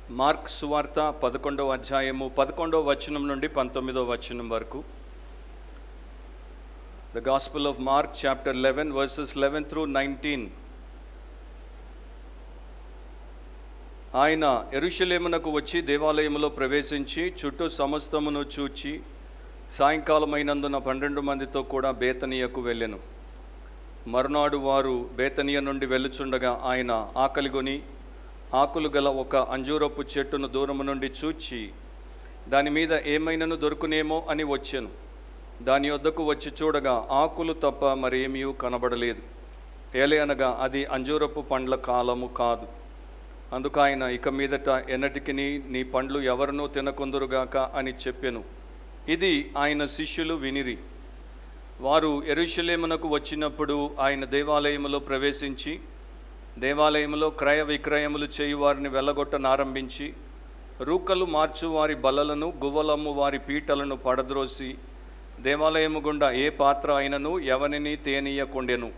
Mark సువార్త 11వ అధ్యాయము 11వ వచనం నుండి 19వ వచనం వరకు. The gospel of mark chapter 11 verses 11 through 19. ఆయన యెరూషలేమునకు వచ్చి దేవాలయములో ప్రవేశించి చుట్టూ సమస్తమును చూచి సాయంకాలమైనందున 12 మందితో కూడా బేతనియకు వెళ్ళెను. మరునాడు వారు బేతనియ నుండి వెళ్ళుచుండగా ఆయన ఆకలిగొని ఆకులు గల ఒక అంజూరపు చెట్టును దూరము నుండి చూచి దాని మీద ఏమైనను దొరుకునేమో అని వచ్చెను. దాని వద్దకు వచ్చి చూడగా ఆకులు తప్ప మరేమీ కనబడలేదు. ఏలయనగా అది అంజూరపు పండ్ల కాలము కాదు. అందుకు ఆయన, ఇక మీదట ఎన్నటికిని నీ పండ్లు ఎవరినూ తినకుందురుగాక అని చెప్పెను. ఇది ఆయన శిష్యులు వినిరి. వారు యెరూషలేమునకు వచ్చినప్పుడు ఆయన దేవాలయములో ప్రవేశించి దేవాలయంలో క్రయ విక్రయములు చేయు వారిని వెళ్ళగొట్టనారంభించి రూకలు మార్చు వారి బల్లలను గువ్వలమ్ము వారి పీటలను పడద్రోసి దేవాలయము గుండా ఏ పాత్ర అయినను ఎవనిని తేనీయకుండెను.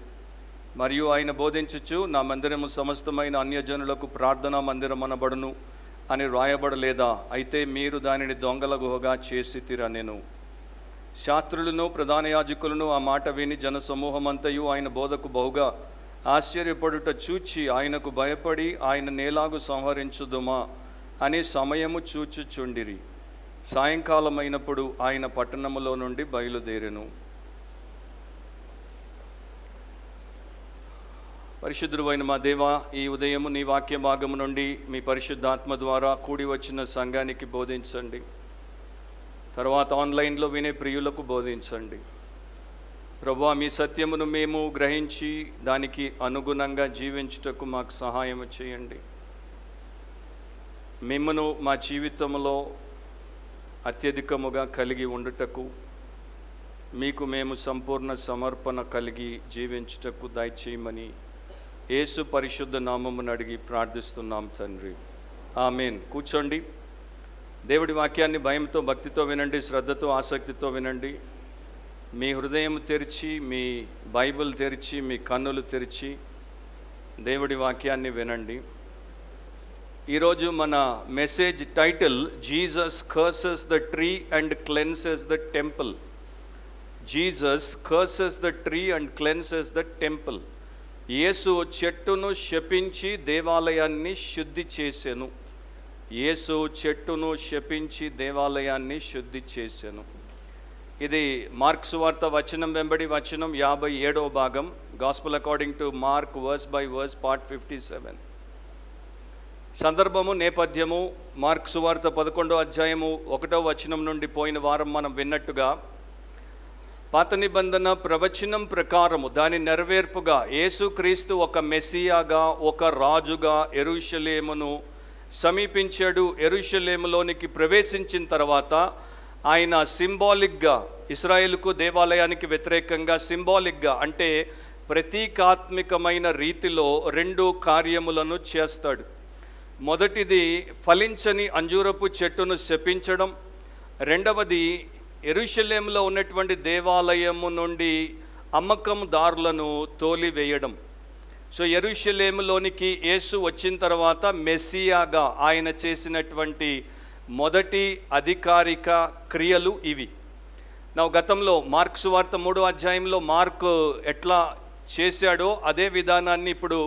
మరియు ఆయన బోధించుచు, నా మందిరము సమస్తమైన అన్యజనులకు ప్రార్థనా మందిరం అనబడును అని వ్రాయబడలేదా? అయితే మీరు దానిని దొంగల గుహగా చేసితిరనెను. శాస్త్రులను ప్రధాన యాజకులను ఆ మాట విని జనసమూహమంతయు ఆయన బోధకు బహుగా ఆశ్చర్యపడుట చూచి ఆయనకు భయపడి ఆయన నేలాగు సంహరించుదుమా అని సమయము చూచుచుండిరి. సాయంకాలమైనప్పుడు ఆయన పట్టణములో నుండి బయలుదేరెను. పరిశుద్ధుడైన మా దేవా, ఈ ఉదయము నీ వాక్య భాగము నుండి మీ పరిశుద్ధాత్మ ద్వారా కూడి వచ్చిన సంఘానికి బోధించండి. తర్వాత ఆన్లైన్లో వినే ప్రియులకు బోధించండి. ప్రభువా, మీ సత్యమును మేము గ్రహించి దానికి అనుగుణంగా జీవించుటకు మాకు సహాయం చేయండి. మిమ్మను మా జీవితంలో అత్యధికముగా కలిగి ఉండుటకు, మీకు మేము సంపూర్ణ సమర్పణ కలిగి జీవించుటకు దయచేయమని యేసు పరిశుద్ధ నామమును అడిగి ప్రార్థిస్తున్నాం తండ్రి, ఆమేన్. కూర్చోండి. దేవుడి వాక్యాన్ని భయంతో భక్తితో వినండి, శ్రద్ధతో ఆసక్తితో వినండి. మీ హృదయం తెరిచి, మీ బైబిల్ తెరిచి, మీ కన్నులు తెరిచి దేవుడి వాక్యాన్ని వినండి. ఈరోజు మన message title, Jesus curses the tree and cleanses the temple. Jesus curses the tree and cleanses the temple. యేసు చెట్టును శపించి దేవాలయాన్ని శుద్ధి చేసెను. యేసు చెట్టును శపించి దేవాలయాన్ని శుద్ధి చేసెను. ఇది మార్క్ సువార్త వచనం వెంబడి వచనం 57వ భాగం. Gospel according to Mark verse by verse part 57. సందర్భము, నేపథ్యము మార్క్ సువార్త 11వ అధ్యాయము 1వ వచనం నుండి పోయిన వారం మనం విన్నట్టుగా పాత నిబంధన ప్రవచనం ప్రకారము దాని నెరవేర్పుగా యేసుక్రీస్తు ఒక మెస్సియాగా, ఒక రాజుగా యెరూషలేమును సమీపించాడు. యెరూషలేములోనికి ప్రవేశించిన తర్వాత ఆయన సింబాలిక్గా, ఇశ్రాయేలుకు దేవాలయానికి వ్యతిరేకంగా సింబాలిక్గా అంటే ప్రతీకాత్మికమైన రీతిలో 2 కార్యములను చేస్తాడు. మొదటిది ఫలించని అంజూరపు చెట్టును శపించడం. రెండవది యెరూషలేములో ఉన్నటువంటి దేవాలయము నుండి అమ్మకందారులను తోలివేయడం. సో యెరూషలేములోనికి యేసు వచ్చిన తర్వాత మెస్సియాగా ఆయన చేసినటువంటి మొదటి అధికారిక క్రియలు ఇవి. నా గతంలో మార్క్ సువార్త 3వ అధ్యాయంలో మార్క్ ఎట్లా చేశాడో అదే విధానాన్ని ఇప్పుడు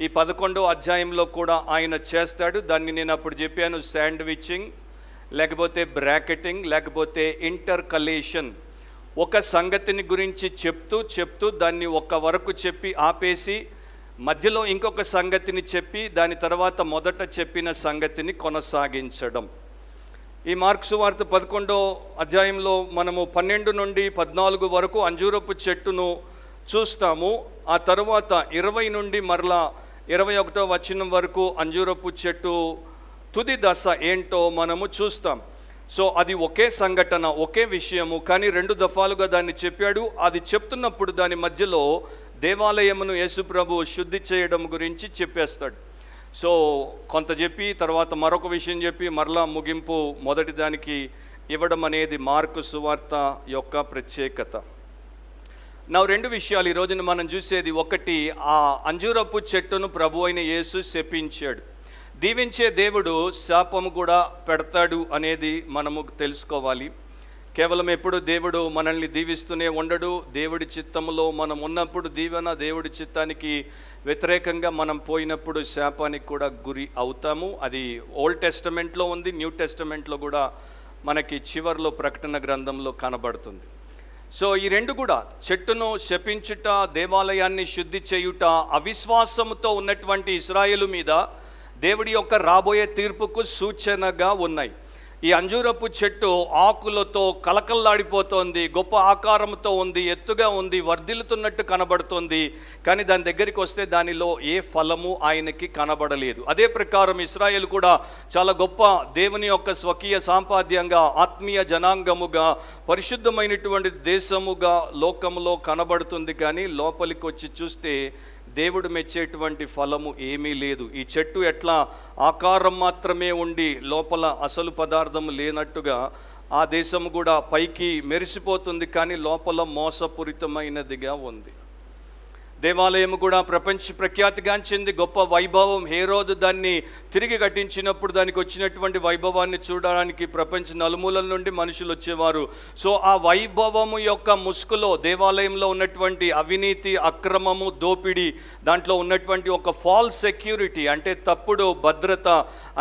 ఈ 11వ అధ్యాయంలో కూడా ఆయన చేస్తాడు. దాన్ని నేను అప్పుడు చెప్పాను, శాండ్విచింగ్, లేకపోతే బ్రాకెటింగ్, లేకపోతే ఇంటర్కలేషన్. ఒక సంగతిని గురించి చెప్తూ దాన్ని ఒక వరకు చెప్పి ఆపేసి మధ్యలో ఇంకొక సంగతిని చెప్పి దాని తర్వాత మొదట చెప్పిన సంగతిని కొనసాగించడం. ఈ మార్క్ సువార్త 11వ అధ్యాయంలో మనము 12 నుండి 14 వరకు అంజూరపు చెట్టును చూస్తాము. ఆ తర్వాత 20 నుండి మరలా 21వ వచనం వరకు అంజూరపు చెట్టు తుది దశ ఏంటో మనము చూస్తాం. సో అది ఒకే సంఘటన, ఒకే విషయము, కానీ 2 దఫాలుగా దాన్ని చెప్పాడు. అది చెప్తున్నప్పుడు దాని మధ్యలో దేవాలయమును యేసుప్రభు శుద్ధి చేయడం గురించి చెప్పేస్తాడు. సో కొంత చెప్పి తర్వాత మరొక విషయం చెప్పి మరలా ముగింపు మొదటి దానికి ఇవ్వడం అనేది మార్కు సువార్త యొక్క ప్రత్యేకత. నా 2 విషయాలు ఈ రోజున మనం చూసేది. ఒకటి, ఆ అంజూరపు చెట్టును ప్రభు అయిన యేసు శపించాడు. దీవించే దేవుడు శాపము కూడా పెడతాడు అనేది మనము తెలుసుకోవాలి. కేవలం ఎప్పుడు దేవుడు మనల్ని దీవిస్తూనే ఉండడు. దేవుడి చిత్తములో మనం ఉన్నప్పుడు దీవెన, దేవుడి చిత్తానికి వ్యతిరేకంగా మనం పోయినప్పుడు శాపానికి కూడా గురి అవుతాము. అది ఓల్డ్ టెస్టమెంట్లో ఉంది, న్యూ టెస్టమెంట్లో కూడా మనకి చివర్లో ప్రకటన గ్రంథంలో కనబడుతుంది. సో ఈ రెండు కూడా, చెట్టును శపించుట, దేవాలయాన్ని శుద్ధి చేయుట, అవిశ్వాసముతో ఉన్నటువంటి ఇశ్రాయేలు మీద దేవుడి యొక్క రాబోయే తీర్పుకు సూచనగా ఉన్నాయి. ఈ అంజూరపు చెట్టు ఆకులతో కలకల్లాడిపోతోంది, గొప్ప ఆకారంతో ఉంది, ఎత్తుగా ఉంది, వర్ధిల్లుతున్నట్టు కనబడుతోంది. కానీ దాని దగ్గరికి వస్తే దానిలో ఏ ఫలము ఆయనకి కనబడలేదు. అదే ప్రకారం ఇశ్రాయేలు కూడా చాలా గొప్ప దేవుని యొక్క స్వకీయ సాంపాద్యంగా, ఆత్మీయ జనాంగముగా, పరిశుద్ధమైనటువంటి దేశముగా లోకములో కనబడుతుంది. కానీ లోపలికి వచ్చి చూస్తే దేవుడు మెచ్చేటువంటి ఫలము ఏమీ లేదు. ఈ చెట్టు ఎట్లా ఆకారం మాత్రమే ఉండి లోపల అసలు పదార్థం లేనట్టుగా ఆ దేశము కూడా పైకి మెరిసిపోతుంది, కానీ లోపల మోసపూరితమైనదిగా ఉంది. దేవాలయం కూడా ప్రపంచ ప్రఖ్యాతిగాంచింది, గొప్ప వైభవం. హేరోదు దాన్ని తిరిగి కట్టించినప్పుడు దానికి వచ్చినటువంటి వైభవాన్ని చూడడానికి ప్రపంచ నలుమూలల నుండి మనుషులు వచ్చేవారు. సో ఆ వైభవము యొక్క ముసుగులో దేవాలయంలో ఉన్నటువంటి అవినీతి, అక్రమము, దోపిడీ, దాంట్లో ఉన్నటువంటి ఒక ఫాల్స్ సెక్యూరిటీ అంటే తప్పుడు భద్రత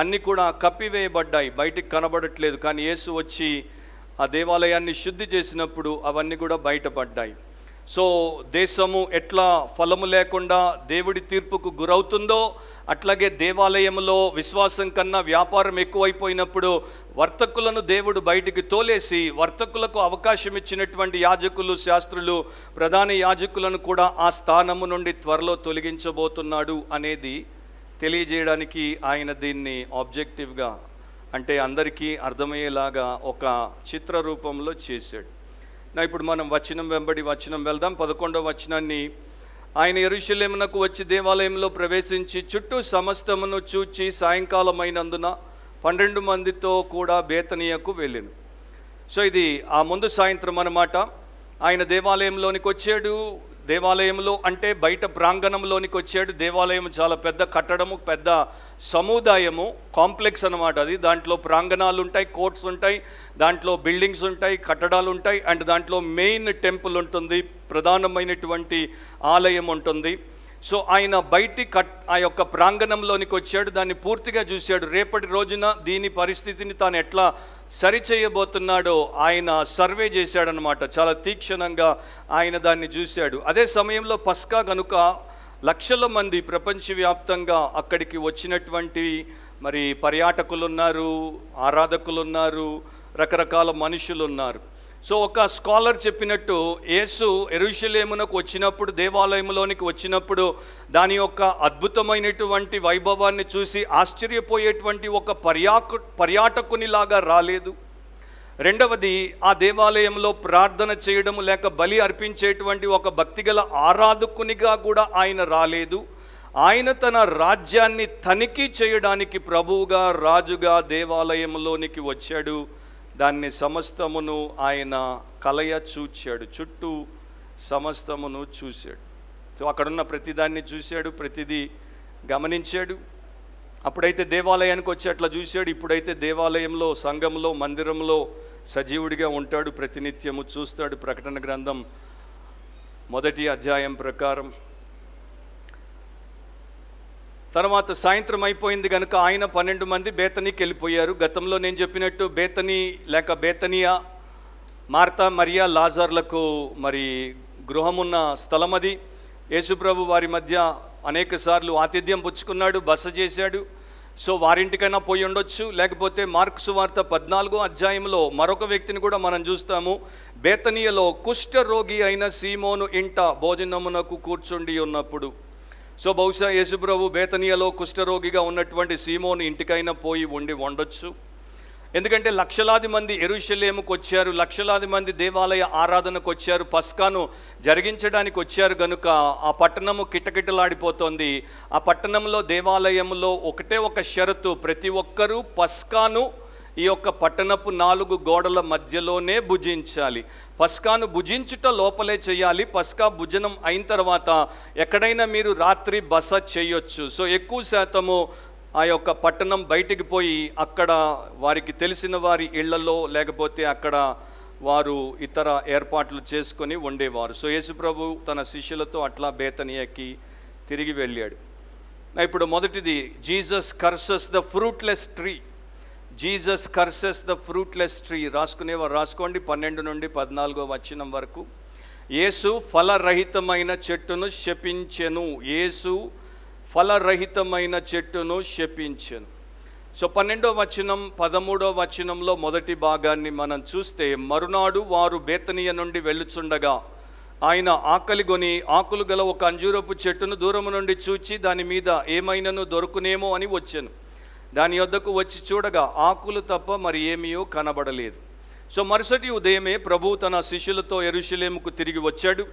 అన్నీ కూడా కప్పివేయబడ్డాయి, బయటికి కనబడట్లేదు. కానీ యేసు వచ్చి ఆ దేవాలయాన్ని శుద్ధి చేసినప్పుడు అవన్నీ కూడా బయటపడ్డాయి. సో దేశము ఎట్లా ఫలము లేకుండా దేవుడి తీర్పుకు గురవుతుందో, అట్లాగే దేవాలయంలో విశ్వాసం కన్నా వ్యాపారం ఎక్కువైపోయినప్పుడు వర్తకులను దేవుడు బయటికి తోలేసి వర్తకులకు అవకాశం ఇచ్చినటువంటి యాజకులు, శాస్త్రులు, ప్రధాన యాజకులను కూడా ఆ స్థానము నుండి త్వరలో తొలగించబోతున్నాడు అనేది తెలియజేయడానికి ఆయన దీన్ని ఆబ్జెక్టివ్గా, అంటే అందరికీ అర్థమయ్యేలాగా ఒక చిత్ర రూపంలో చేశాడు. ఇప్పుడు మనం వచనం వెంబడి వచనం వెళ్దాం. 11వ వచనాన్ని, ఆయన యెరూషలేమునకు వచ్చి దేవాలయంలో ప్రవేశించి చుట్టూ సమస్తమును చూచి సాయంకాలమైనందున 12 మందితో కూడా బేతనియకు వెళ్ళెను. సో ఇది ఆ ముందు సాయంత్రం అన్నమాట. ఆయన దేవాలయంలోనికి వచ్చాడు. దేవాలయంలో అంటే బయట ప్రాంగణంలోనికి వచ్చాడు. దేవాలయం చాలా పెద్ద కట్టడము, పెద్ద సముదాయము, కాంప్లెక్స్ అన్నమాట అది. దాంట్లో ప్రాంగణాలు ఉంటాయి, కోర్ట్స్ ఉంటాయి, దాంట్లో బిల్డింగ్స్ ఉంటాయి, కట్టడాలు ఉంటాయి, అండ్ దాంట్లో మెయిన్ టెంపుల్ ఉంటుంది, ప్రధానమైనటువంటి ఆలయం ఉంటుంది. సో ఆయన ఆ యొక్క ప్రాంగణంలోనికి వచ్చాడు, దాన్ని పూర్తిగా చూశాడు. రేపటి రోజున దీని పరిస్థితిని తాను ఎట్లా సరిచేయబోతున్నాడో ఆయన సర్వే చేశాడనమాట. చాలా తీక్షణంగా ఆయన దాన్ని చూశాడు. అదే సమయంలో పస్కా కనుక లక్షల మంది ప్రపంచవ్యాప్తంగా అక్కడికి వచ్చినటువంటి మరి పర్యాటకులు ఉన్నారు, ఆరాధకులు ఉన్నారు, రకరకాల మనుషులు ఉన్నారు. సో ఒక స్కాలర్ చెప్పినట్టు యేసు యెరూషలేమునకు వచ్చినప్పుడు, దేవాలయంలోనికి వచ్చినప్పుడు దాని యొక్క అద్భుతమైనటువంటి వైభవాన్ని చూసి ఆశ్చర్యపోయేటువంటి ఒక పర్యాటకునిలాగా రాలేదు. రెండవది, ఆ దేవాలయంలో ప్రార్థన చేయడము లేక బలి అర్పించేటువంటి ఒక భక్తిగల ఆరాధకునిగా కూడా ఆయన రాలేదు. ఆయన తన రాజ్యాన్ని తనిఖీ చేయడానికి ప్రభువుగా, రాజుగా దేవాలయంలోనికి వచ్చాడు. దాన్ని సమస్తమును ఆయన కలయ చూచాడు, చుట్టూ సమస్తమును చూశాడు. సో అక్కడున్న ప్రతిదాన్ని చూశాడు, ప్రతిదీ గమనించాడు. అప్పుడైతే దేవాలయానికి వచ్చి అట్లా చూశాడు. ఇప్పుడైతే దేవాలయంలో, సంఘంలో, మందిరంలో సజీవుడిగా ఉంటాడు, ప్రతినిత్యము చూస్తాడు. ప్రకటన గ్రంథం 1వ అధ్యాయం ప్రకారం. తర్వాత సాయంత్రం అయిపోయింది కనుక ఆయన 12 మంది బేతనీకి వెళ్ళిపోయారు. గతంలో నేను చెప్పినట్టు బేతనీ లేక బేతనియా, మార్తా, మరియా, లాజర్లకు మరి గృహమున్న స్థలం అది. యేసుప్రభు వారి మధ్య అనేక సార్లు ఆతిథ్యం పుచ్చుకున్నాడు, బస చేశాడు. సో వారింటికైనా పోయి ఉండొచ్చు. లేకపోతే మార్కు సువార్త 14వ అధ్యాయంలో మరొక వ్యక్తిని కూడా మనం చూస్తాము. బేతనియలో కుష్ఠ రోగి అయిన సీమోను ఇంట భోజనమునకు కూర్చుండి ఉన్నప్పుడు. సో బహుశా యేసుప్రభు బేతనియలో కుష్ఠరోగిగా ఉన్నటువంటి సీమోను ఇంటికైనా పోయి ఉండొచ్చు. ఎందుకంటే లక్షలాది మంది యెరూషలేముకు వచ్చారు, లక్షలాది మంది దేవాలయ ఆరాధనకు వచ్చారు, పస్కాను జరిగించడానికి వచ్చారు కనుక ఆ పట్టణము కిటకిటలాడిపోతోంది. ఆ పట్టణంలో, దేవాలయంలో ఒకటే ఒక షరతు, ప్రతి ఒక్కరూ పస్కాను ఈ యొక్క పట్టణపు 4 గోడల మధ్యలోనే భుజించాలి. పస్కాను భుజించుట లోపలే చేయాలి. పస్కా భుజనం అయిన తర్వాత ఎక్కడైనా మీరు రాత్రి బస చేయొచ్చు. సో ఎక్కువ శాతము ఆ యొక్క పట్టణం బయటికి పోయి అక్కడ వారికి తెలిసిన వారి ఇళ్లలో లేకపోతే అక్కడ వారు ఇతర ఏర్పాట్లు చేసుకొని ఉండేవారు. సో యేసుప్రభు తన శిష్యులతో అట్లా బేతనియాకి తిరిగి వెళ్ళాడు. ఇప్పుడు మొదటిది, Jesus curses the fruitless tree. Jesus curses the fruitless tree. రాసుకునేవారు రాసుకోండి, 12 నుండి 14 వచనం వరకు. యేసు ఫలరహితమైన చెట్టును శపించెను. యేసు ఫలరహితమైన చెట్టును శపించెను. సో 12వ వచనం 13వ వచనంలో మొదటి భాగాన్ని మనం చూస్తే, మరునాడు వారు బేతనియ నుండి వెళ్ళుచుండగా ఆయన ఆకలిగొని ఆకులు గల ఒక అంజూరపు చెట్టును దూరము నుండి చూచి దాని మీద ఏమైనను దొరుకునేమో అని వచ్చాను. దాని యొద్దకు వచ్చి చూడగా ఆకులు తప్ప మరి ఏమీయో కనబడలేదు. సో మరుసటి ఉదయమే ప్రభు తన శిష్యులతో యెరూషలేముకు తిరిగి వచ్చాడు.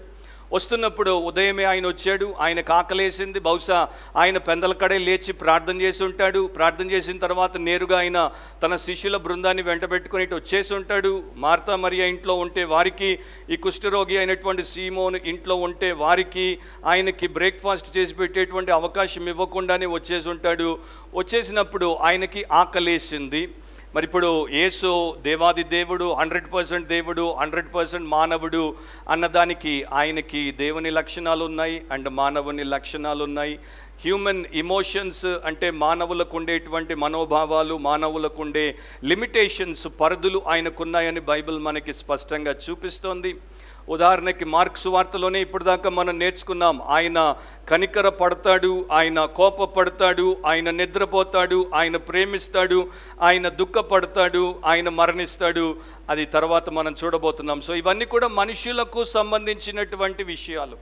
వస్తున్నప్పుడు ఉదయమే ఆయన వచ్చాడు. ఆయనకు ఆకలేసింది. బహుశా ఆయన పెందలకడే లేచి ప్రార్థన చేసి ఉంటాడు. ప్రార్థన చేసిన తర్వాత నేరుగా ఆయన తన శిష్యుల బృందాన్ని వెంటబెట్టుకుని ఇటు వచ్చేసి ఉంటాడు. మార్తా మరియా ఇంట్లో ఉంటే వారికి, ఈ కుష్ఠరోగి అయినటువంటి సీమోను ఇంట్లో ఉంటే వారికి ఆయనకి బ్రేక్ఫాస్ట్ చేసి పెట్టేటువంటి అవకాశం ఇవ్వకుండానే వచ్చేసి ఉంటాడు. వచ్చేసినప్పుడు ఆయనకి ఆకలేసింది. మరి ఇప్పుడు యేసు దేవాది దేవుడు, 100% దేవుడు, 100% మానవుడు అన్నదానికి ఆయనకి దేవుని లక్షణాలు ఉన్నాయి అండ్ మానవుని లక్షణాలు ఉన్నాయి. హ్యూమన్ ఇమోషన్స్ అంటే మానవులకు ఉండేటువంటి మనోభావాలు, మానవులకు ఉండే లిమిటేషన్స్, పరిధులు ఆయనకున్నాయని బైబిల్ మనకి స్పష్టంగా చూపిస్తోంది. ఉదాహరణకి మార్కు సువార్తలోనే ఇప్పటిదాకా మనం నేర్చుకున్నాం, ఆయన కనికర పడతాడు, ఆయన కోపపడతాడు, ఆయన నిద్రపోతాడు, ఆయన ప్రేమిస్తాడు, ఆయన దుఃఖపడతాడు, ఆయన మరణిస్తాడు. అది తర్వాత మనం చూడబోతున్నాం. సో ఇవన్నీ కూడా మనుషులకు సంబంధించినటువంటి విషయాలు.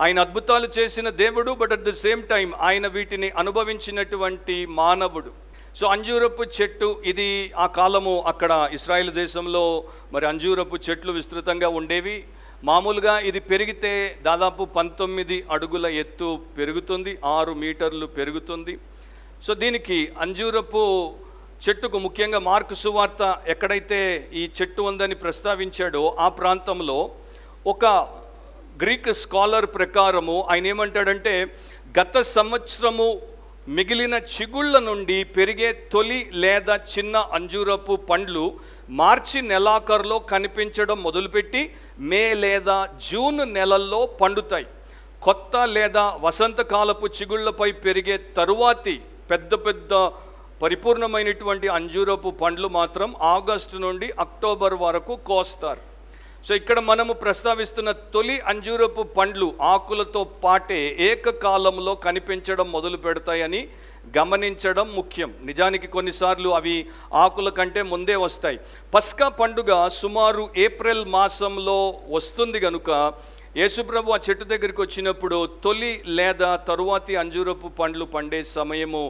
ఆయన అద్భుతాలు చేసిన దేవుడు, but at the same time ఆయన వీటిని అనుభవించినటువంటి మానవుడు. సో అంజూరపు చెట్టు, ఇది ఆ కాలము అక్కడ ఇశ్రాయేల్ దేశంలో మరి అంజూరపు చెట్లు విస్తృతంగా ఉండేవి. మామూలుగా ఇది పెరిగితే దాదాపు 19 అడుగుల ఎత్తు పెరుగుతుంది, 6 మీటర్లు పెరుగుతుంది. సో దీనికి అంజూరపు చెట్టుకు ముఖ్యంగా మార్కు సువార్త ఎక్కడైతే ఈ చెట్టు ఉందని ప్రస్తావించాడో ఆ ప్రాంతంలో ఒక గ్రీక్ స్కాలర్ ప్రకారము ఆయన ఏమంటాడంటే, గత సంవత్సరము మిగిలిన చిగుళ్ళ నుండి పెరిగే తొలి లేదా చిన్న అంజూరపు పండ్లు మార్చి నెలాఖరులో కనిపించడం మొదలుపెట్టి మే లేదా జూన్ నెలల్లో పండుతాయి. కొత్త లేదా వసంతకాలపు చిగుళ్ళపై పెరిగే తరువాతి పెద్ద పెద్ద పరిపూర్ణమైనటువంటి అంజూరపు పండ్లు మాత్రం ఆగస్టు నుండి అక్టోబర్ వరకు కోస్తారు. సో ఇక్కడ మనము ప్రస్తావిస్తున్న తొలి అంజూరపు పండ్లు ఆకులతో పాటే ఏకకాలంలో కనిపించడం మొదలు పెడతాయని గమనించడం ముఖ్యం. నిజానికి కొన్నిసార్లు అవి ఆకుల కంటే ముందే వస్తాయి. పస్కా పండుగ సుమారు ఏప్రిల్ మాసంలో వస్తుంది కనుక యేసుప్రభు ఆ చెట్టు దగ్గరికి వచ్చినప్పుడు తొలి లేదా తరువాతి అంజూరపు పండ్లు పండే సమయము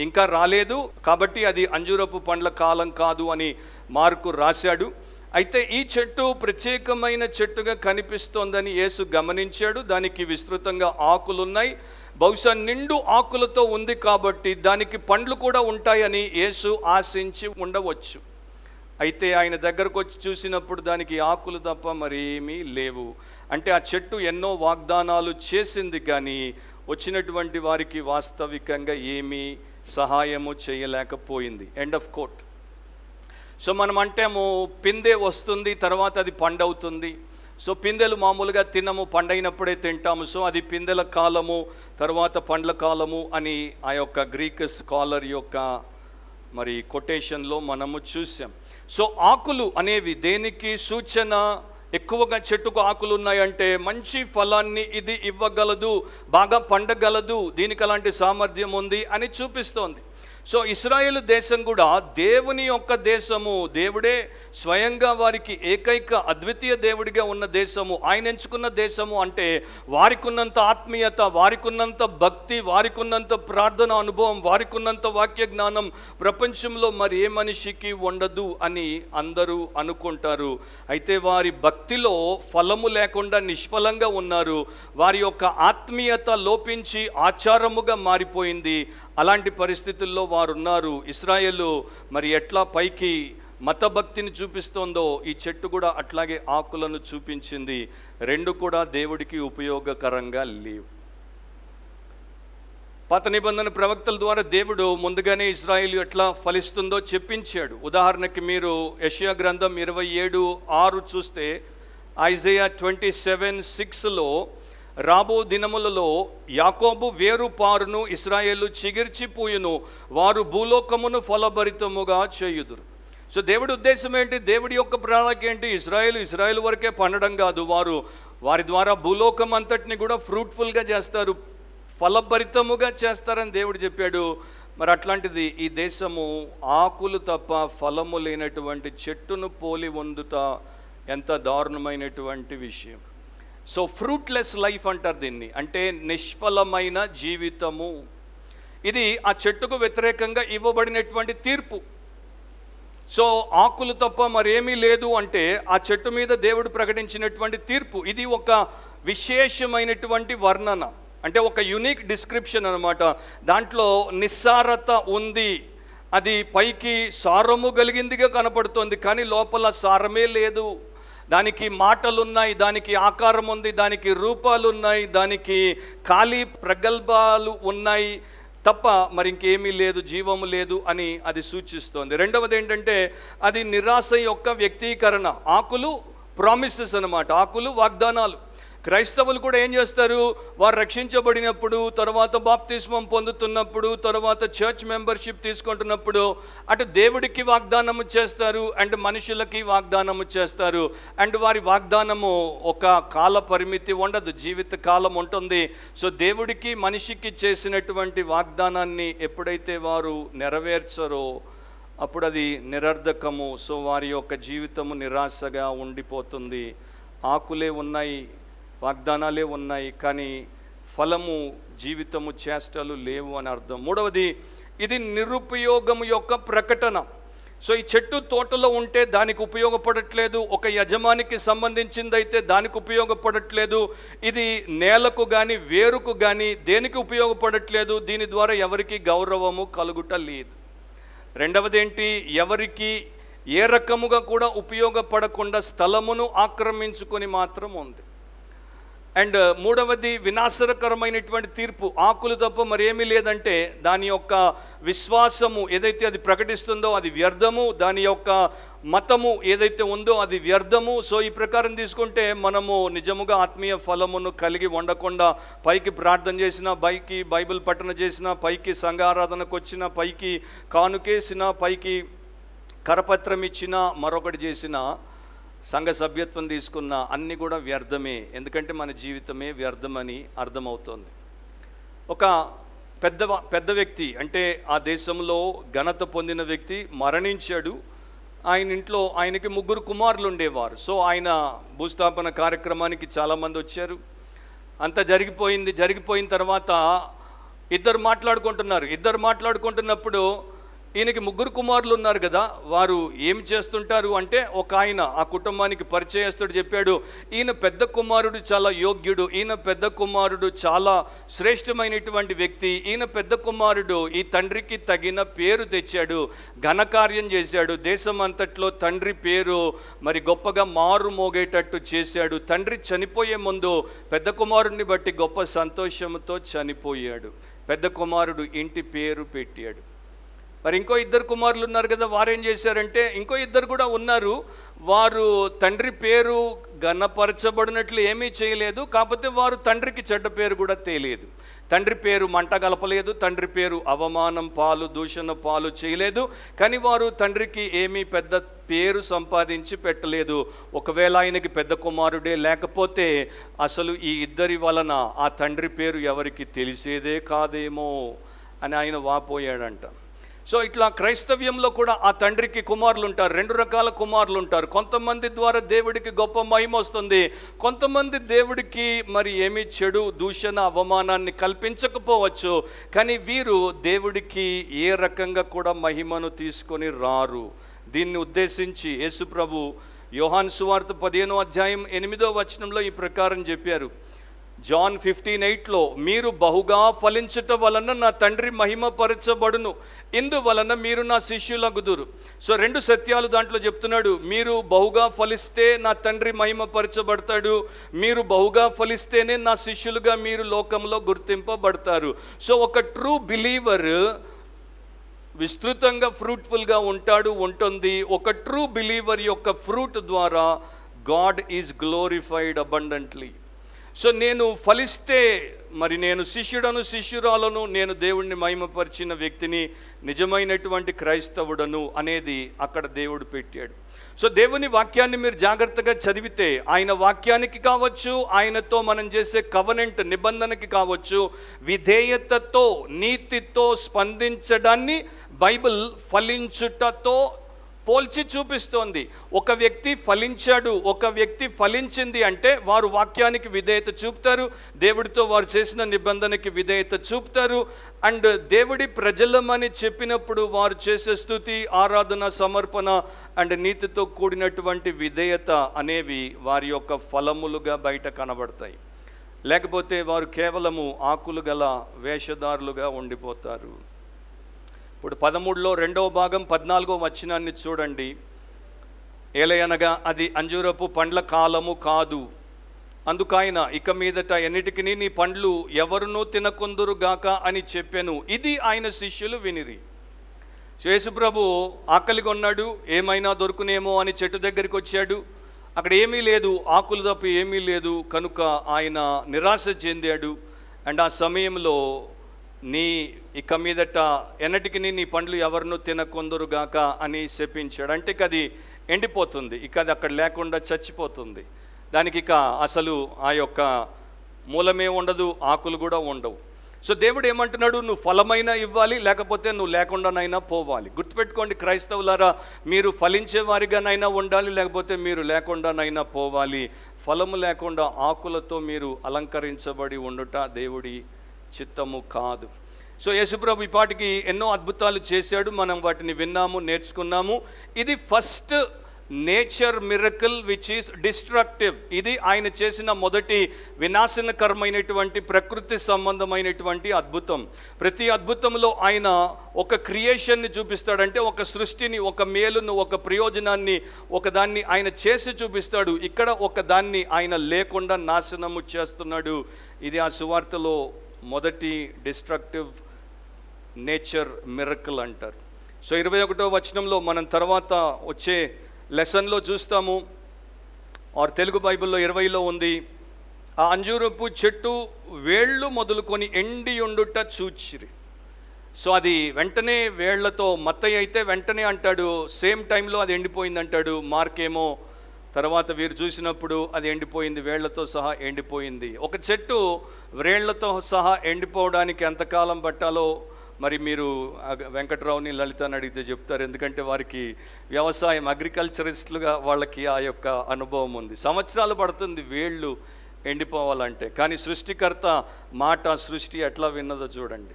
ఇంకా రాలేదు, కాబట్టి అది అంజూరపు పండ్ల కాలం కాదు అని మార్కు రాశాడు. అయితే ఈ చెట్టు ప్రత్యేకమైన చెట్టుగా కనిపిస్తోందని యేసు గమనించాడు. దానికి విస్తృతంగా ఆకులున్నాయి. బహుశా నిండు ఆకులతో ఉంది కాబట్టి దానికి పండ్లు కూడా ఉంటాయని యేసు ఆశించి ఉండవచ్చు. అయితే ఆయన దగ్గరకు వచ్చి చూసినప్పుడు దానికి ఆకులు తప్ప మరేమీ లేవు. అంటే ఆ చెట్టు ఎన్నో వాగ్దానాలు చేసింది కానీ వచ్చినటువంటి వారికి వాస్తవికంగా ఏమీ సహాయము చేయలేకపోయింది. End of quote. సో మనం అంటేమో పిందె వస్తుంది, తర్వాత అది పండవుతుంది. సో పిందెలు మామూలుగా తినము, పండైనప్పుడే తింటాము. సో అది పిందెల కాలము, తర్వాత పండ్ల కాలము అని ఆ యొక్క గ్రీక్ స్కాలర్ యొక్క మరి కొటేషన్లో మనము చూసాం. సో ఆకులు అనేవి దేనికి సూచన? ఎక్కువగా చెట్టుకు ఆకులు ఉన్నాయంటే మంచి ఫలాన్ని ఇది ఇవ్వగలదు, బాగా పండగలదు, దీనికి అలాంటి సామర్థ్యం ఉంది అని చూపిస్తోంది. సో ఇశ్రాయేలు దేశం కూడా దేవుని యొక్క దేశము, దేవుడే స్వయంగా వారికి ఏకైక అద్వితీయ దేవుడిగా ఉన్న దేశము, ఆయన ఎంచుకున్న దేశము. అంటే వారికి ఉన్నంత ఆత్మీయత, వారికి ఉన్నంత భక్తి, వారికి ఉన్నంత ప్రార్థన అనుభవం, వారికి ఉన్నంత వాక్య జ్ఞానం ప్రపంచంలో మరి ఏ మనిషికి ఉండదు అని అందరూ అనుకుంటారు. అయితే వారి భక్తిలో ఫలము లేకుండా నిష్ఫలంగా ఉన్నారు. వారి యొక్క ఆత్మీయత లోపించి ఆచారముగా మారిపోయింది. అలాంటి పరిస్థితుల్లో వారు ఉన్నారు. ఇశ్రాయేలు మరి ఎట్లా పైకి మతభక్తిని చూపిస్తోందో ఈ చెట్టు కూడా అట్లాగే ఆకులను చూపించింది. రెండు కూడా దేవుడికి ఉపయోగకరంగా లేవు. పాత నిబంధన ప్రవక్తల ద్వారా దేవుడు ముందుగానే ఇజ్రాయేలు ఎట్లా ఫలిస్తుందో చెప్పించాడు. ఉదాహరణకి మీరు యెషయా గ్రంథం 27:6 చూస్తే, ఐజయా 27:6లో రాబో దినములలో యాకోబు వేరు పారును, ఇశ్రాయేలు చిగిర్చిపోయును, వారు భూలోకమును ఫలభరితముగా చేయుదురు. సో దేవుడి ఉద్దేశం ఏంటి? దేవుడి యొక్క ప్రణాళిక ఏంటి? ఇజ్రాయేలు వరకే పండడం కాదు, వారి ద్వారా భూలోకం అంతటిని కూడా ఫ్రూట్ఫుల్గా చేస్తారు, ఫలభరితముగా చేస్తారని దేవుడు చెప్పాడు. మరి అట్లాంటిది ఈ దేశము ఆకులు తప్ప ఫలము లేనటువంటి చెట్టును పోలి వందుతా ఎంత దారుణమైనటువంటి విషయం. సో ఫ్రూట్లెస్ లైఫ్ అంటారు దీన్ని, అంటే నిష్ఫలమైన జీవితము. ఇది ఆ చెట్టుకు వ్యతిరేకంగా ఇవ్వబడినటువంటి తీర్పు. సో ఆకులు తప్ప మరేమీ లేదు అంటే ఆ చెట్టు మీద దేవుడు ప్రకటించినటువంటి తీర్పు. ఇది ఒక విశేషమైనటువంటి వర్ణన, అంటే ఒక యూనిక్ డిస్క్రిప్షన్ అన్నమాట. దాంట్లో నిస్సారత ఉంది, అది పైకి సారము కలిగిందిగా కనపడుతుంది, కానీ లోపల సారమే లేదు. దానికి మాటలున్నాయి, దానికి ఆకారం ఉంది, దానికి రూపాలు ఉన్నాయి, దానికి ఖాళీ ప్రగల్భాలు ఉన్నాయి తప్ప మరి ఇంకేమీ లేదు, జీవము లేదు అని అది సూచిస్తోంది. రెండవది ఏంటంటే అది నిరాశ యొక్క వ్యక్తీకరణ. ఆకులు ప్రామిసెస్ అన్నమాట, ఆకులు వాగ్దానాలు. క్రైస్తవులు కూడా ఏం చేస్తారు? వారు రక్షించబడినప్పుడు, తర్వాత బాప్తిస్మం పొందుతున్నప్పుడు, తర్వాత చర్చ్ మెంబర్షిప్ తీసుకుంటున్నప్పుడు అటు దేవుడికి వాగ్దానము చేస్తారు అండ్ మనుషులకి వాగ్దానము చేస్తారు. అండ్ వారి వాగ్దానము ఒక కాల పరిమితి ఉండదు, జీవిత కాలం ఉంటుంది. సో దేవుడికి మనిషికి చేసినటువంటి వాగ్దానాన్ని ఎప్పుడైతే వారు నెరవేర్చరో అప్పుడు అది నిరర్ధకము. సో వారి యొక్క జీవితము నిరాశగా ఉండిపోతుంది. ఆకులే ఉన్నాయి, వాగ్దానాలే ఉన్నాయి, కానీ ఫలము, జీవితము, చేష్టలు లేవు అని అర్థం. మూడవది, ఇది నిరుపయోగము యొక్క ప్రకటన. సో ఈ చెట్టు తోటలో ఉంటే దానికి ఉపయోగపడట్లేదు, ఒక యజమానికి సంబంధించింది అయితే దానికి ఉపయోగపడట్లేదు, ఇది నేలకు కానీ వేరుకు కానీ దేనికి ఉపయోగపడట్లేదు, దీని ద్వారా ఎవరికి గౌరవము కలుగుట లేదు. రెండవది ఏంటి? ఎవరికి ఏ రకముగా కూడా ఉపయోగపడకుండా స్థలమును ఆక్రమించుకొని మాత్రం ఉంది. అండ్ మూడవది వినాశకరమైనటువంటి తీర్పు. ఆకులు తప్ప మరేమీ లేదంటే దాని యొక్క విశ్వాసము ఏదైతే అది ప్రకటిస్తుందో అది వ్యర్థము, దాని యొక్క మతము ఏదైతే ఉందో అది వ్యర్థము. సో ఈ ప్రకారం తీసుకుంటే మనము నిజముగా ఆత్మీయ ఫలమును కలిగి ఉండకుండా పైకి ప్రార్థన చేసినా, పైకి బైబిల్ పఠన చేసినా, పైకి సంఘారాధనకు వచ్చినా, పైకి కానుకేసినా, పైకి కరపత్రం ఇచ్చినా, మరొకటి చేసినా, సంఘ సభ్యత్వం తీసుకున్న అన్నీ కూడా వ్యర్థమే. ఎందుకంటే మన జీవితమే వ్యర్థమని అర్థమవుతోంది. ఒక పెద్ద వ్యక్తి, అంటే ఆ దేశంలో ఘనత పొందిన వ్యక్తి మరణించాడు. ఆయన ఇంట్లో ఆయనకి 3 కుమారులు ఉండేవారు. సో ఆయన భూస్థాపన కార్యక్రమానికి చాలామంది వచ్చారు. అంతా జరిగిపోయిన తర్వాత ఇద్దరు మాట్లాడుకుంటున్నప్పుడు ఈయనకి 3 కుమారులు ఉన్నారు కదా, వారు ఏం చేస్తుంటారు అంటే ఒక ఆయన ఆ కుటుంబానికి పరిచయస్తుడు చెప్పాడు, ఈయన పెద్ద కుమారుడు చాలా యోగ్యుడు, ఈయన పెద్ద కుమారుడు చాలా శ్రేష్టమైనటువంటి వ్యక్తి, ఈయన పెద్ద కుమారుడు ఈ తండ్రికి తగిన పేరు తెచ్చాడు, ఘనకార్యం చేశాడు, దేశం అంతట్లో తండ్రి పేరు మరి గొప్పగా మారు మోగేటట్టు చేశాడు. తండ్రి చనిపోయే ముందు పెద్ద కుమారుడిని బట్టి గొప్ప సంతోషంతో చనిపోయాడు. పెద్ద కుమారుడు ఇంటి పేరు పెట్టాడు. మరి ఇంకో 2 కుమారులు ఉన్నారు కదా, వారేం చేశారంటే ఇంకో 2 కూడా ఉన్నారు, వారు తండ్రి పేరు ఘనపరచబడినట్లు ఏమీ చేయలేదు, కాకపోతే వారు తండ్రికి చెడ్డ పేరు కూడా తెలియదు. తండ్రి పేరు మంట గలపలేదు, తండ్రి పేరు అవమానం పాలు, దూషణ పాలు చేయలేదు, కానీ వారు తండ్రికి ఏమీ పెద్ద పేరు సంపాదించి పెట్టలేదు. ఒకవేళ ఆయనకి పెద్ద కుమారుడే లేకపోతే అసలు ఈ 2 వలన ఆ తండ్రి పేరు ఎవరికి తెలిసేదే కాదేమో అని ఆయన వాపోయాడంట. సో ఇట్లా క్రైస్తవ్యంలో కూడా ఆ తండ్రికి కుమారులు ఉంటారు, 2 రకాల కుమారులు ఉంటారు. కొంతమంది ద్వారా దేవుడికి గొప్ప మహిమ వస్తుంది, కొంతమంది దేవుడికి మరి ఏమీ చెడు, దూషణ, అవమానాన్ని కల్పించకపోవచ్చు, కానీ వీరు దేవుడికి ఏ రకంగా కూడా మహిమను తీసుకొని రారు. దీన్ని ఉద్దేశించి యేసు ప్రభు యోహాను సువార్త 15వ అధ్యాయం 8వ వచనంలో ఈ ప్రకారం చెప్పారు, జాన్ 15:8లో మీరు బహుగా ఫలించుట వలన నా తండ్రి మహిమపరచబడును, ఇందువలన మీరు నా శిష్యులగుదురు. సో 2 సత్యాలు దాంట్లో చెప్తున్నాడు. మీరు బహుగా ఫలిస్తే నా తండ్రి మహిమపరచబడతాడు, మీరు బహుగా ఫలిస్తేనే నా శిష్యులుగా మీరు లోకంలో గుర్తింపబడతారు. సో ఒక ట్రూ బిలీవర్ విస్తృతంగా ఫ్రూట్ఫుల్గా ఉంటుంది. ఒక ట్రూ బిలీవర్ యొక్క ఫ్రూట్ ద్వారా God is glorified abundantly. So నేను ఫలిస్తే మరి నేను శిష్యురాలను, నేను దేవుణ్ణి మహిమపరిచిన వ్యక్తిని, నిజమైనటువంటి క్రైస్తవుడను అనేది అక్కడ దేవుడు పెట్టాడు. సో దేవుని వాక్యాన్ని మీరు జాగ్రత్తగా చదివితే ఆయన వాక్యానికి కావచ్చు, ఆయనతో మనం చేసే కవనెంట్ నిబంధనకి కావచ్చు, విధేయతతో నీతితో స్పందించడాన్ని బైబిల్ ఫలించుటతో పోల్చి చూపిస్తోంది. ఒక వ్యక్తి ఫలించాడు, ఒక వ్యక్తి ఫలించింది అంటే వారు వాక్యానికి విధేయత చూపుతారు, దేవుడితో వారు చేసిన నిబంధనకి విధేయత చూపుతారు. అండ్ దేవుడి ప్రజలమని చెప్పినప్పుడు వారు చేసే స్తుతి, ఆరాధన, సమర్పణ అండ్ నీతితో కూడినటువంటి విధేయత అనేవి వారి యొక్క ఫలములుగా బయట కనబడతాయి. లేకపోతే వారు కేవలము ఆకులు గల వేషధారులుగా ఉండిపోతారు. ఇప్పుడు 13లో 2వ భాగం 14వ వచనాన్ని చూడండి. ఏలయనగా అది అంజూరపు పండ్ల కాలము కాదు, అందుకైన ఇక మీదట ఎన్నిటికి నీ పండ్లు ఎవరునూ తినకొందురుగాక అని చెప్పాను. ఇది ఆయన శిష్యులు వినిరి. యేసుప్రభు ఆకలిగా ఉన్నాడు, ఏమైనా దొరుకునేమో అని చెట్టు దగ్గరికి వచ్చాడు. అక్కడ ఏమీ లేదు, ఆకులు తప్ప ఏమీ లేదు. కనుక ఆయన నిరాశ చెందాడు. అండ్ ఆ సమయంలో ఇక మీదట ఎన్నటికి నీ పండ్లు ఎవరినూ తినకొందురుగాక అని శపించాడు. అంటే ఇక అది ఎండిపోతుంది, ఇక అది అక్కడ లేకుండా చచ్చిపోతుంది. దానికి ఇక అసలు ఆ యొక్క మూలమే ఉండదు, ఆకులు కూడా ఉండవు. సో దేవుడు ఏమంటున్నాడు, నువ్వు ఫలమైనా ఇవ్వాలి, లేకపోతే నువ్వు లేకుండానైనా పోవాలి. గుర్తుపెట్టుకోండి క్రైస్తవులారా, మీరు ఫలించే వారిగానైనా ఉండాలి, లేకపోతే మీరు లేకుండానైనా పోవాలి. ఫలము లేకుండా ఆకులతో మీరు అలంకరించబడి ఉండుట దేవుడి చిత్తము కాదు. సో యేసుప్రభు ఇపాటికి ఎన్నో అద్భుతాలు చేశాడు, మనం వాటిని విన్నాము, నేర్చుకున్నాము. ఇది first nature miracle which is destructive. ఇది ఆయన చేసిన మొదటి వినాశనకరమైనటువంటి ప్రకృతి సంబంధమైనటువంటి అద్భుతం. ప్రతి అద్భుతంలో ఆయన ఒక క్రియేషన్ని చూపిస్తాడంటే ఒక సృష్టిని, ఒక మేలును, ఒక ప్రయోజనాన్ని, ఒక దాన్ని ఆయన చేసి చూపిస్తాడు. ఇక్కడ ఒక దాన్ని ఆయన లేకుండా నాశనము చేస్తున్నాడు. ఇది ఆ సువార్తలో మొదటి డిస్ట్రక్టివ్ నేచర్ మిరకల్ అంటారు. సో 21వ వచనంలో మనం తర్వాత వచ్చే లెసన్లో చూస్తాము, ఆర్ తెలుగు బైబిల్లో 20లో ఉంది, ఆ అంజూరపు చెట్టు వేళ్ళు మొదలుకొని ఎండి ఉండుట చూచిరి. సో అది వెంటనే వేళ్లతో, మత్తయి అయితే వెంటనే అంటాడు, సేమ్ టైంలో అది ఎండిపోయింది అంటాడు. మార్క్ ఏమో తర్వాత వీరు చూసినప్పుడు అది ఎండిపోయింది, వేళ్లతో సహా ఎండిపోయింది. ఒక చెట్టు వేళ్లతో సహా ఎండిపోవడానికి ఎంతకాలం పట్టాలో మరి మీరు వెంకట్రావుని, లలితని అడిగితే చెప్తారు. ఎందుకంటే వారికి వ్యవసాయం, అగ్రికల్చరిస్టులుగా వాళ్ళకి ఆ యొక్క అనుభవం ఉంది. సంవత్సరాలు పడుతుంది వేళ్ళు ఎండిపోవాలంటే. కానీ సృష్టికర్త మాట, సృష్టి ఎట్లా విన్నదో చూడండి.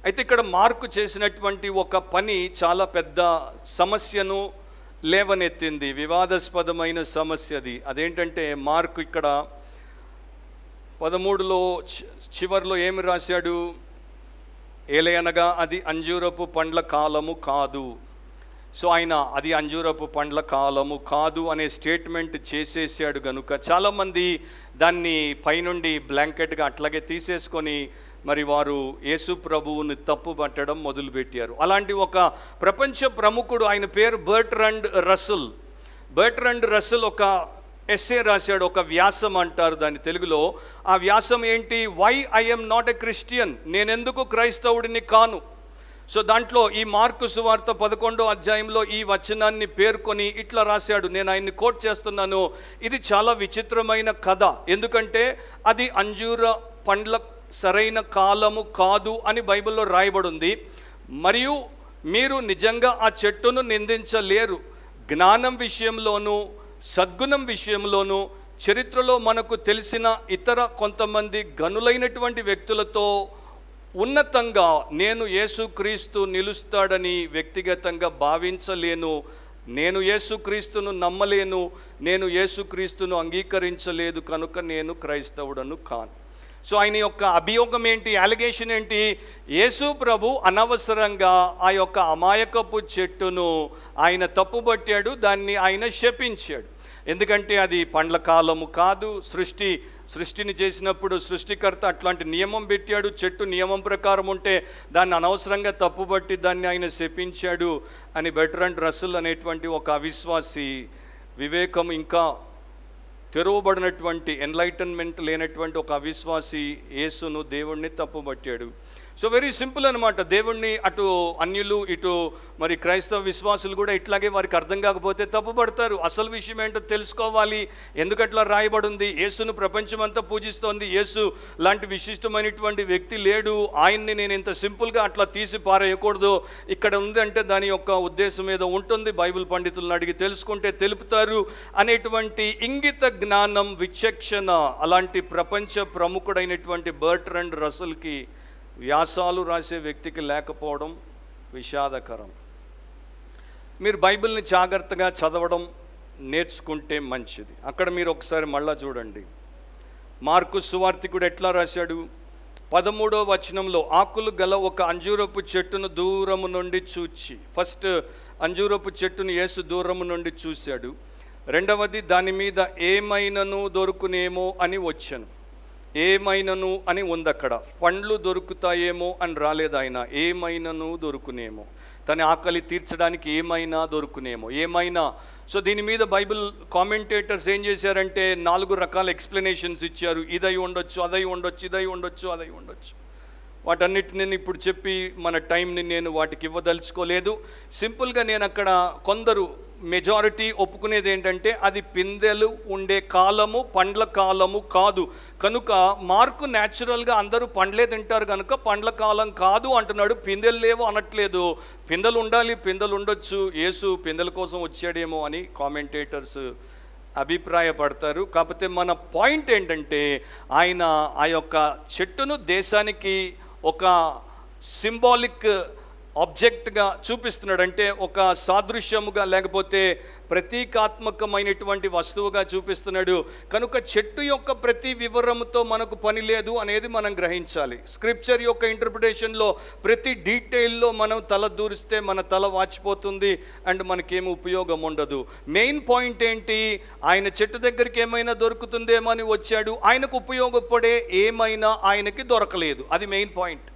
అయితే ఇక్కడ మార్కు చేసినటువంటి ఒక పని చాలా పెద్ద సమస్యను లేవనెత్తింది, వివాదాస్పదమైన సమస్య అది. అదేంటంటే మార్కు ఇక్కడ 13లో చివరిలో ఏమి రాశాడు, ఏలయనగా అది అంజూరపు పండ్ల కాలము కాదు. సో ఆయన అది అంజూరపు పండ్ల కాలము కాదు అనే స్టేట్మెంట్ చేసేసాడు. కనుక చాలామంది దాన్ని పైనుండి బ్లాంకెట్గా అట్లాగే తీసేసుకొని మరి వారు యేసు ప్రభువుని తప్పు పట్టడం మొదలుపెట్టారు. అలాంటి ఒక ప్రపంచ ప్రముఖుడు, ఆయన పేరు బర్ట్రాండ్ రస్సెల్ ఒక ఎస్సే రాశాడు, ఒక వ్యాసం అంటారు దాన్ని తెలుగులో. ఆ వ్యాసం ఏంటి, why I'm not a Christian, నేనెందుకు క్రైస్తవుడిని కాను. సో దాంట్లో ఈ మార్కు సువార్త 11వ అధ్యాయంలో ఈ వచనాన్ని పేర్కొని ఇట్లా రాశాడు. నేను ఆయన్ని కోట్ చేస్తున్నాను. ఇది చాలా విచిత్రమైన కథ, ఎందుకంటే అది అంజూర పండ్ల సరైన కాలము కాదు అని బైబిల్లో రాయబడి ఉంది. మరియు మీరు నిజంగా ఆ చెట్టును నిందించలేరు. జ్ఞానం విషయంలోనూ సద్గుణం విషయంలోనూ చరిత్రలో మనకు తెలిసిన ఇతర కొంతమంది గనులైనటువంటి వ్యక్తులతో ఉన్నతంగా నేను యేసుక్రీస్తు నిలుస్తాడని వ్యక్తిగతంగా భావించలేను నేను యేసుక్రీస్తును నమ్మలేను, నేను యేసుక్రీస్తును అంగీకరించలేదు కనుక నేను క్రైస్తవుడను కాను. సో ఆయన యొక్క అభియోగం ఏంటి, అలిగేషన్ ఏంటి? యేసు ప్రభు అనవసరంగా ఆ యొక్క అమాయకపు చెట్టును ఆయన తప్పుబట్టాడు, దాన్ని ఆయన శపించాడు. ఎందుకంటే అది పండ్ల కాలము కాదు. సృష్టిని చేసినప్పుడు సృష్టికర్త అట్లాంటి నియమం పెట్టాడు. చెట్టు నియమం ప్రకారం ఉంటే దాన్ని అనవసరంగా తప్పుబట్టి దాన్ని ఆయన శపించాడు అని బెర్ట్రాండ్ రస్సెల్ అనేటువంటి ఒక అవిశ్వాసి, వివేకం ఇంకా తెరవబడినటువంటి ఎన్లైటన్మెంట్ లేనటువంటి ఒక అవిశ్వాసి యేసును, దేవుణ్ణి తప్పుబట్టాడు. సో వెరీ సింపుల్ అనమాట. దేవుణ్ణి అటు అన్యులు, ఇటు మరి క్రైస్తవ విశ్వాసులు కూడా ఇట్లాగే వారికి అర్థం కాకపోతే తప్పుపడతారు. అసలు విషయం ఏంటో తెలుసుకోవాలి. ఎందుకట్లా రాయబడి ఉంది? యేసును ప్రపంచమంతా పూజిస్తోంది. యేసు లాంటి విశిష్టమైనటువంటి వ్యక్తి లేడు. ఆయన్ని నేను ఇంత సింపుల్గా అట్లా తీసి పారేయకూడదు. ఇక్కడ ఉంది అంటే దాని యొక్క ఉద్దేశం ఏదో ఉంటుంది. బైబిల్ పండితులను అడిగి తెలుసుకుంటే తెలుపుతారు అనేటువంటి ఇంగిత జ్ఞానం, విచక్షణ అలాంటి ప్రపంచ ప్రముఖుడైనటువంటి బెర్ట్రాండ్ రస్సెల్కి, వ్యాసాలు రాసే వ్యక్తికి లేకపోవడం విషాదకరం. మీరు బైబిల్ని జాగ్రత్తగా చదవడం నేర్చుకుంటే మంచిది. అక్కడ మీరు ఒకసారి మళ్ళా చూడండి. మార్కు సువార్తికుడు ఎట్లా రాశాడు? 13వ వచనంలో, ఆకులు గల ఒక అంజూరపు చెట్టును దూరము నుండి చూచి, ఫస్ట్ అంజూరపు చెట్టును యేసు దూరము నుండి చూశాడు. రెండవది, దాని మీద ఏమైనను దొరుకునేమో అని వచ్చాను. ఏమైనను అని ఉంది అక్కడ. పండ్లు దొరుకుతాయేమో అని రాలేదు ఆయన. ఏమైనను దొరుకునేమో, తన ఆకలి తీర్చడానికి ఏమైనా దొరుకునేమో, ఏమైనా. సో దీని మీద బైబిల్ కామెంటేటర్స్ ఏం చేశారంటే 4 రకాల ఎక్స్ప్లెనేషన్స్ ఇచ్చారు. ఇదై ఉండొచ్చు, అదై ఉండొచ్చు, ఇదై ఉండొచ్చు, అదై ఉండొచ్చు. వాటన్నిటిని ఇప్పుడు చెప్పి మన టైంని నేను వాటికి ఇవ్వదలుచుకోలేదు. సింపుల్గా నేను అక్కడ కొందరు మెజారిటీ ఒప్పుకునేది ఏంటంటే అది పిందెలు ఉండే కాలము, పండ్ల కాలము కాదు కనుక, మార్కు న్యాచురల్గా అందరూ పండ్లే తింటారు కనుక పండ్ల కాలం కాదు అంటున్నాడు. పిందెలు లేవు అనట్లేదు. పిందెలు ఉండాలి, పిందెలు ఉండొచ్చు. యేసు పిందెల కోసం వచ్చాడేమో అని కామెంటేటర్స్ అభిప్రాయపడతారు. కాకపోతే మన పాయింట్ ఏంటంటే ఆయన ఆ యొక్క చెట్టును దేశానికి ఒక సింబాలిక్ ఆబ్జెక్ట్గా చూపిస్తున్నాడు. అంటే ఒక సాదృశ్యముగా లేకపోతే ప్రతీకాత్మకమైనటువంటి వస్తువుగా చూపిస్తున్నాడు. కనుక చెట్టు యొక్క ప్రతి వివరముతో మనకు పని లేదు అనేది మనం గ్రహించాలి. స్క్రిప్చర్ యొక్క ఇంటర్ప్రిటేషన్లో ప్రతి డీటెయిల్లో మనం తల దూరిస్తే మన తల వాచిపోతుంది అండ్ మనకేమి ఉపయోగం ఉండదు. మెయిన్ పాయింట్ ఏంటి? ఆయన చెట్టు దగ్గరికి ఏమైనా దొరుకుతుందేమో అని వచ్చాడు. ఆయనకు ఉపయోగపడే ఏమైనా ఆయనకి దొరకలేదు. అది మెయిన్ పాయింట్.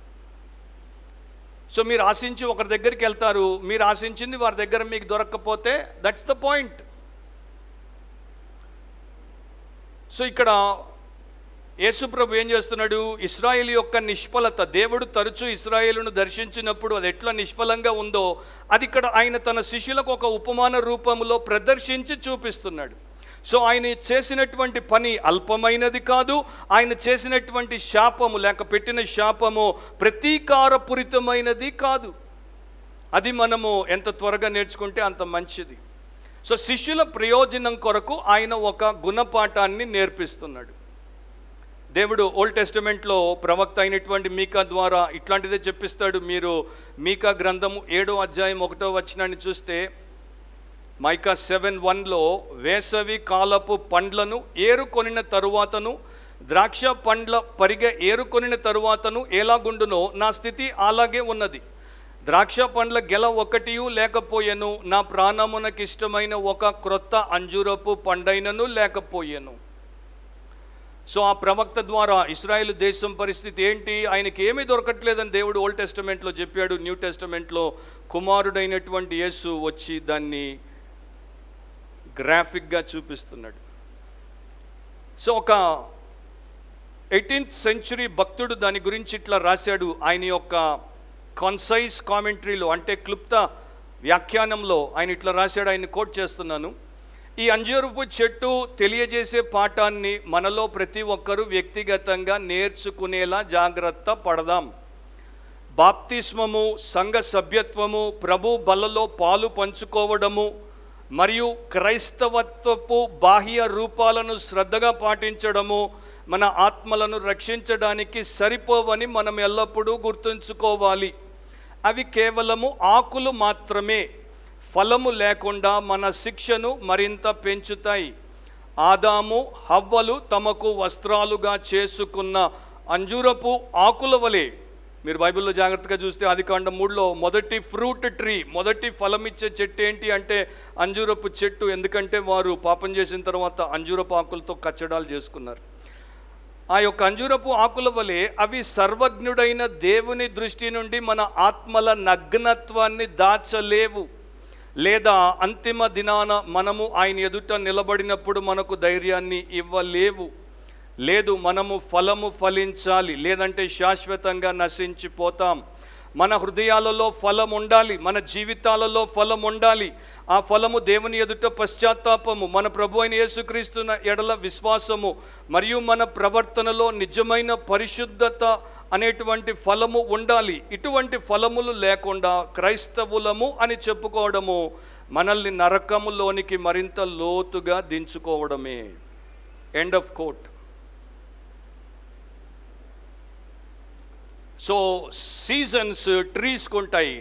సో మీరు ఆశించి ఒకరి దగ్గరికి వెళ్తారు, మీరు ఆశించింది వారి దగ్గర మీకు దొరకకపోతే దట్స్ ద పాయింట్. సో ఇక్కడ యేసుప్రభు ఏం చేస్తున్నాడు? ఇశ్రాయేలు యొక్క నిష్ఫలత, దేవుడు తరచూ ఇశ్రాయేలును దర్శించినప్పుడు అది ఎట్లా నిష్ఫలంగా ఉందో అది ఇక్కడ ఆయన తన శిష్యులకు ఒక ఉపమాన రూపంలో ప్రదర్శించి చూపిస్తున్నాడు. సో ఆయన చేసినటువంటి పని అల్పమైనది కాదు. ఆయన చేసినటువంటి శాపము లేక పెట్టిన శాపము ప్రతీకారపూరితమైనది కాదు. అది మనము ఎంత త్వరగా నేర్చుకుంటే అంత మంచిది. సో శిష్యుల ప్రయోజనం కొరకు ఆయన ఒక గుణపాఠాన్ని నేర్పిస్తున్నాడు. దేవుడు ఓల్డ్ టెస్టమెంట్లో ప్రవక్త అయినటువంటి మీకా ద్వారా ఇట్లాంటిదే చెప్పిస్తాడు. మీరు మీకా గ్రంథము 7వ అధ్యాయం 1వ వచనాన్ని చూస్తే, మైకా 7:1లో, వేసవి కాలపు పండ్లను ఏరుకొనిన తరువాతను, ద్రాక్ష పండ్ల పరిగె ఏరుకొనిన తరువాతను ఎలాగుండునో నా స్థితి అలాగే ఉన్నది. ద్రాక్ష పండ్ల గెల ఒకటియు లేకపోయెను, నా ప్రాణమునకిష్టమైన ఒక క్రొత్త అంజూరపు పండైనను లేకపోయెను. సో ఆ ప్రవక్త ద్వారా ఇశ్రాయేలు దేశం పరిస్థితి ఏంటి? ఆయనకి ఏమీ దొరకట్లేదని దేవుడు ఓల్డ్ టెస్టమెంట్లో చెప్పాడు. న్యూ టెస్టమెంట్లో కుమారుడైనటువంటి యేసు వచ్చి దాన్ని గ్రాఫిక్గా చూపిస్తున్నాడు. సో ఒక 18th సెంచురీ భక్తుడు దాని గురించి ఇట్లా రాశాడు. ఆయన యొక్క కాన్సైజ్ కామెంటరీలో, అంటే క్లుప్త వ్యాఖ్యానంలో ఆయన ఇట్లా రాశాడు. ఆయన కోట్ చేస్తున్నాను. ఈ అంజూరపు చెట్టు తెలియజేసే పాఠాన్ని మనలో ప్రతి ఒక్కరూ వ్యక్తిగతంగా నేర్చుకునేలా జాగ్రత్త పడదాం. బాప్తిస్మము, సంఘ సభ్యత్వము, ప్రభు బలలో పాలు పంచుకోవడము మరియు క్రైస్తవత్వపు బాహ్య రూపాలను శ్రద్ధగా పాటించడము మన ఆత్మలను రక్షించడానికి సరిపోవని మనం ఎల్లప్పుడూ గుర్తుంచుకోవాలి. అవి కేవలము ఆకులు మాత్రమే, ఫలము లేకుండా మన శిక్షను మరింత పెంచుతాయి. ఆదాము హవ్వలు తమకు వస్త్రాలుగా చేసుకున్న అంజూరపు ఆకుల వలె, మీరు బైబిల్లో జాగ్రత్తగా చూస్తే ఆదికాండం 3లో మొదటి ఫ్రూట్ ట్రీ, మొదటి ఫలమిచ్చే చెట్టు ఏంటి అంటే అంజూరపు చెట్టు. ఎందుకంటే వారు పాపం చేసిన తర్వాత అంజూరపు ఆకులతో కచ్చడాలు చేసుకున్నారు. ఆ యొక్క అంజూరపు ఆకుల వలె అవి సర్వజ్ఞుడైన దేవుని దృష్టి నుండి మన ఆత్మల నగ్నత్వాన్ని దాచలేవు, లేదా అంతిమ దినాన మనము ఆయన ఎదుట నిలబడినప్పుడు మనకు ధైర్యాన్ని ఇవ్వలేవు. లేదు, మనము ఫలము ఫలించాలి, లేదంటే శాశ్వతంగా నశించిపోతాం. మన హృదయాలలో ఫలం ఉండాలి, మన జీవితాలలో ఫలం ఉండాలి. ఆ ఫలము దేవుని ఎదుట పశ్చాత్తాపము, మన ప్రభు అయిన యేసుక్రీస్తు ఎడల విశ్వాసము, మరియు మన ప్రవర్తనలో నిజమైన పరిశుద్ధత అనేటువంటి ఫలము ఉండాలి. ఇటువంటి ఫలములు లేకుండా క్రైస్తవులము అని చెప్పుకోవడము మనల్ని నరకములోనికి మరింత లోతుగా దించుకోవడమే. End of quote. So seasons ట్రీస్కి ఉంటాయి.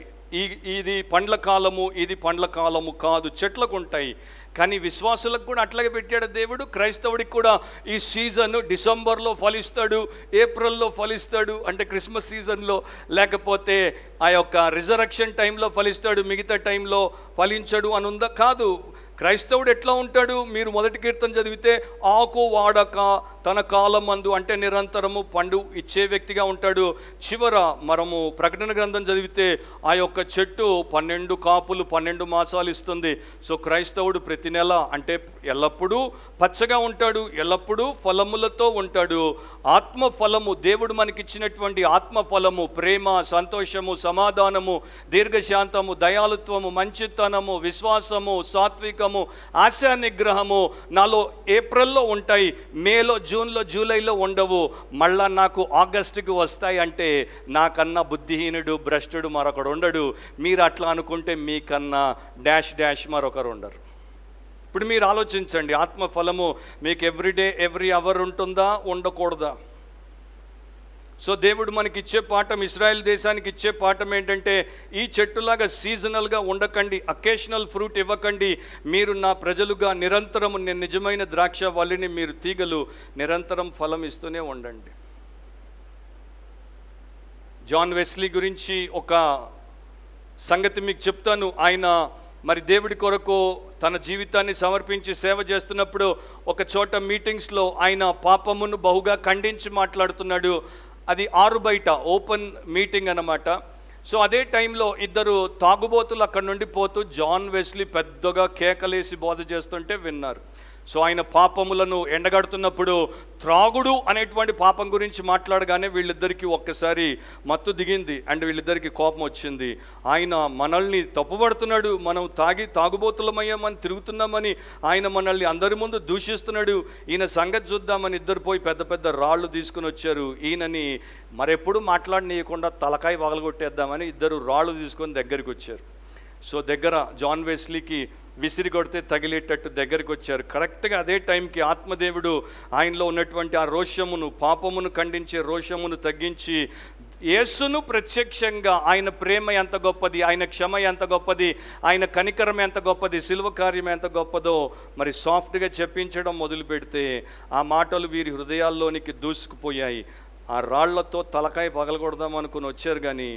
ఇది పండ్ల కాలము, ఇది పండ్ల కాలము కాదు, చెట్లకు ఉంటాయి. కానీ విశ్వాసులకు కూడా అట్లాగే పెట్టాడు దేవుడు. క్రైస్తవుడికి కూడా ఈ సీజన్ డిసెంబర్లో ఫలిస్తాడు, ఏప్రిల్లో ఫలిస్తాడు, అంటే క్రిస్మస్ సీజన్లో, లేకపోతే ఆ యొక్క రిజరక్షన్ టైంలో ఫలిస్తాడు, మిగతా టైంలో ఫలించడు అని ఉందా? కాదు. క్రైస్తవుడు ఎట్లా ఉంటాడు? మీరు మొదటి కీర్తన చదివితే ఆకు వాడక తన కాలమందు, అంటే నిరంతరము పండు ఇచ్చే వ్యక్తిగా ఉంటాడు. చివర మనము ప్రకటన గ్రంథం చదివితే ఆ యొక్క చెట్టు 12 కాపులు 12 మాసాలు ఇస్తుంది. సో క్రైస్తవుడు ప్రతి నెల, అంటే ఎల్లప్పుడూ పచ్చగా ఉంటాడు, ఎల్లప్పుడూ ఫలములతో ఉంటాడు. ఆత్మ ఫలము, దేవుడు మనకిచ్చినటువంటి ఆత్మ ఫలము, ప్రేమ, సంతోషము, సమాధానము, దీర్ఘశాంతము, దయాళుత్వము, మంచితనము, విశ్వాసము, సాత్వికము, ఆశా నిగ్రహము నాలో ఏప్రిల్లో ఉంటాయి, మేలో, జూన్లో, జూలైలో ఉండవు. మళ్ళా నాకు ఆగస్టుకి వస్తాయి. అంటే నాకన్నా బుద్ధిహీనుడు, భ్రష్టుడు మరొకడు ఉండడు. మీరు అట్లా అనుకుంటే మీకన్నా డాష్ డాష్ మరొకరు ఉండరు. ఇప్పుడు మీరు ఆలోచించండి, ఆత్మ ఫలము మీకు ఎవ్రీడే, ఎవ్రీ అవర్ ఉంటుందా, ఉండకూడదా? సో దేవుడు మనకి ఇచ్చే పాఠం, ఇశ్రాయేల్ దేశానికి ఇచ్చే పాఠం ఏంటంటే, ఈ చెట్టులాగా సీజనల్గా ఉండకండి, అకేషనల్ ఫ్రూట్ ఇవ్వకండి. మీరు నా ప్రజలుగా నిరంతరము, నేను నిజమైన ద్రాక్ష వల్లిని, మీరు తీగలు, నిరంతరం ఫలం ఇస్తూనే ఉండండి. జాన్ వెస్లీ గురించి ఒక సంగతి మీకు చెప్తాను. ఆయన మరి దేవుడి కొరకు తన జీవితాన్ని సమర్పించి సేవ చేస్తున్నప్పుడు ఒక చోట మీటింగ్స్లో ఆయన పాపమును బహుగా ఖండించి మాట్లాడుతున్నాడు. అది 6 బయట ఓపెన్ మీటింగ్ అన్నమాట. సో అదే టైంలో ఇద్దరు తాగుబోతులు అక్కడ నుండి పోతూ జాన్ వెస్లీ పెద్దగా కేకలేసి బోధ చేస్తుంటే విన్నారు. సో ఆయన పాపములను ఎండగడుతున్నప్పుడు త్రాగుడు అనేటువంటి పాపం గురించి మాట్లాడగానే వీళ్ళిద్దరికీ ఒక్కసారి మత్తు దిగింది అండ్ వీళ్ళిద్దరికీ కోపం వచ్చింది. ఆయన మనల్ని తప్పుపడుతున్నాడు, మనం తాగుబోతులమయ్యామని తిరుగుతున్నామని ఆయన మనల్ని అందరి ముందు దూషిస్తున్నాడు, ఈయన సంగతి చూద్దామని ఇద్దరు పోయి పెద్ద పెద్ద రాళ్ళు తీసుకుని వచ్చారు. ఈయనని మరెప్పుడు మాట్లాడనీయకుండా తలకాయ పగలగొట్టేద్దామని ఇద్దరు రాళ్ళు తీసుకొని దగ్గరికి వచ్చారు. సో దగ్గర జాన్ వెస్లీకి విసిరి కొడితే తగిలేటట్టు దగ్గరికి వచ్చారు. కరెక్ట్గా అదే టైంకి ఆత్మదేవుడు ఆయనలో ఉన్నటువంటి ఆ రోషమును, పాపమును ఖండించే రోషమును తగ్గించి యేసును ప్రత్యక్షంగా, ఆయన ప్రేమ ఎంత గొప్పది, ఆయన క్షమ ఎంత గొప్పది, ఆయన కనికరం ఎంత గొప్పది, శిలువ కార్యం ఎంత గొప్పదో మరి సాఫ్ట్గా చెప్పించడం మొదలు పెడితే ఆ మాటలు వీరి హృదయాల్లోనికి దూసుకుపోయాయి. ఆ రాళ్లతో తలకాయ పగలగొడదాం అనుకుని వచ్చారు. కానీ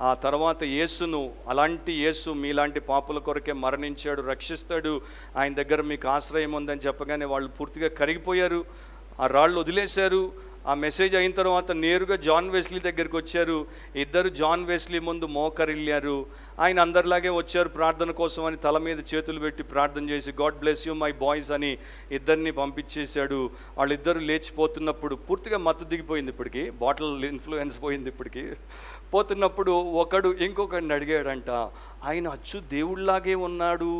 ఆ తర్వాత యేసును, అలాంటి యేసు మీలాంటి పాపుల కొరకే మరణించాడు, రక్షిస్తాడు, ఆయన దగ్గర మీకు ఆశ్రయం ఉందని చెప్పగానే వాళ్ళు పూర్తిగా కరిగిపోయారు, ఆ రాళ్ళు వదిలేశారు. ఆ మెసేజ్ అయిన తర్వాత నేరుగా జాన్ వెస్లీ దగ్గరికి వచ్చారు. ఇద్దరు జాన్ వెస్లీ ముందు మోకరిల్లారు. ఆయన అందరిలాగే వచ్చారు ప్రార్థన కోసం అని తల మీద చేతులు పెట్టి ప్రార్థన చేసి God bless you my boys అని ఇద్దరిని పంపించేశాడు. వాళ్ళిద్దరు లేచిపోతున్నప్పుడు పూర్తిగా మత్తు దిగిపోయింది, ఇప్పటికి బాటిల్ ఇన్ఫ్లుయెన్స్ పోయింది. ఇప్పటికి పోతున్నప్పుడు ఒకడు ఇంకొకడిని అడిగాడంట, ఆయన అచ్చు దేవుళ్లాగే ఉన్నాడు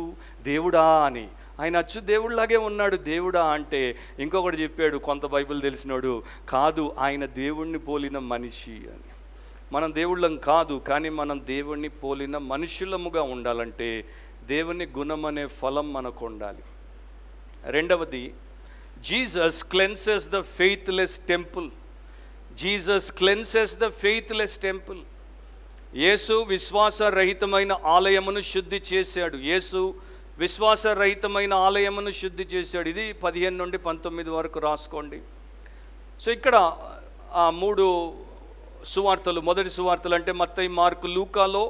దేవుడా అని. ఆయన అచ్చు దేవుళ్లాగే ఉన్నాడు దేవుడా అంటే ఇంకొకటి చెప్పాడు, కొంత బైబిల్ తెలిసినాడు, కాదు ఆయన దేవుణ్ణి పోలిన మనిషి అని. మనం దేవుళ్ళం కాదు, కానీ మనం దేవుణ్ణి పోలిన మనుషులముగా ఉండాలంటే దేవుని గుణం అనే ఫలం మనకు ఉండాలి. రెండవది, Jesus cleanses the faithless temple. Jesus cleanses the faithless temple. యేసు విశ్వాసరహితమైన ఆలయమును శుద్ధి చేశాడు. యేసు విశ్వాసరహితమైన ఆలయమును శుద్ధి చేశాడు. ఇది 15 నుండి 19 వరకు రాసుకోండి. సో ఇక్కడ ఆ 3 సువార్తలు, మొదటి సువార్తలు అంటే మత్తయి, మార్కు, లూకాలో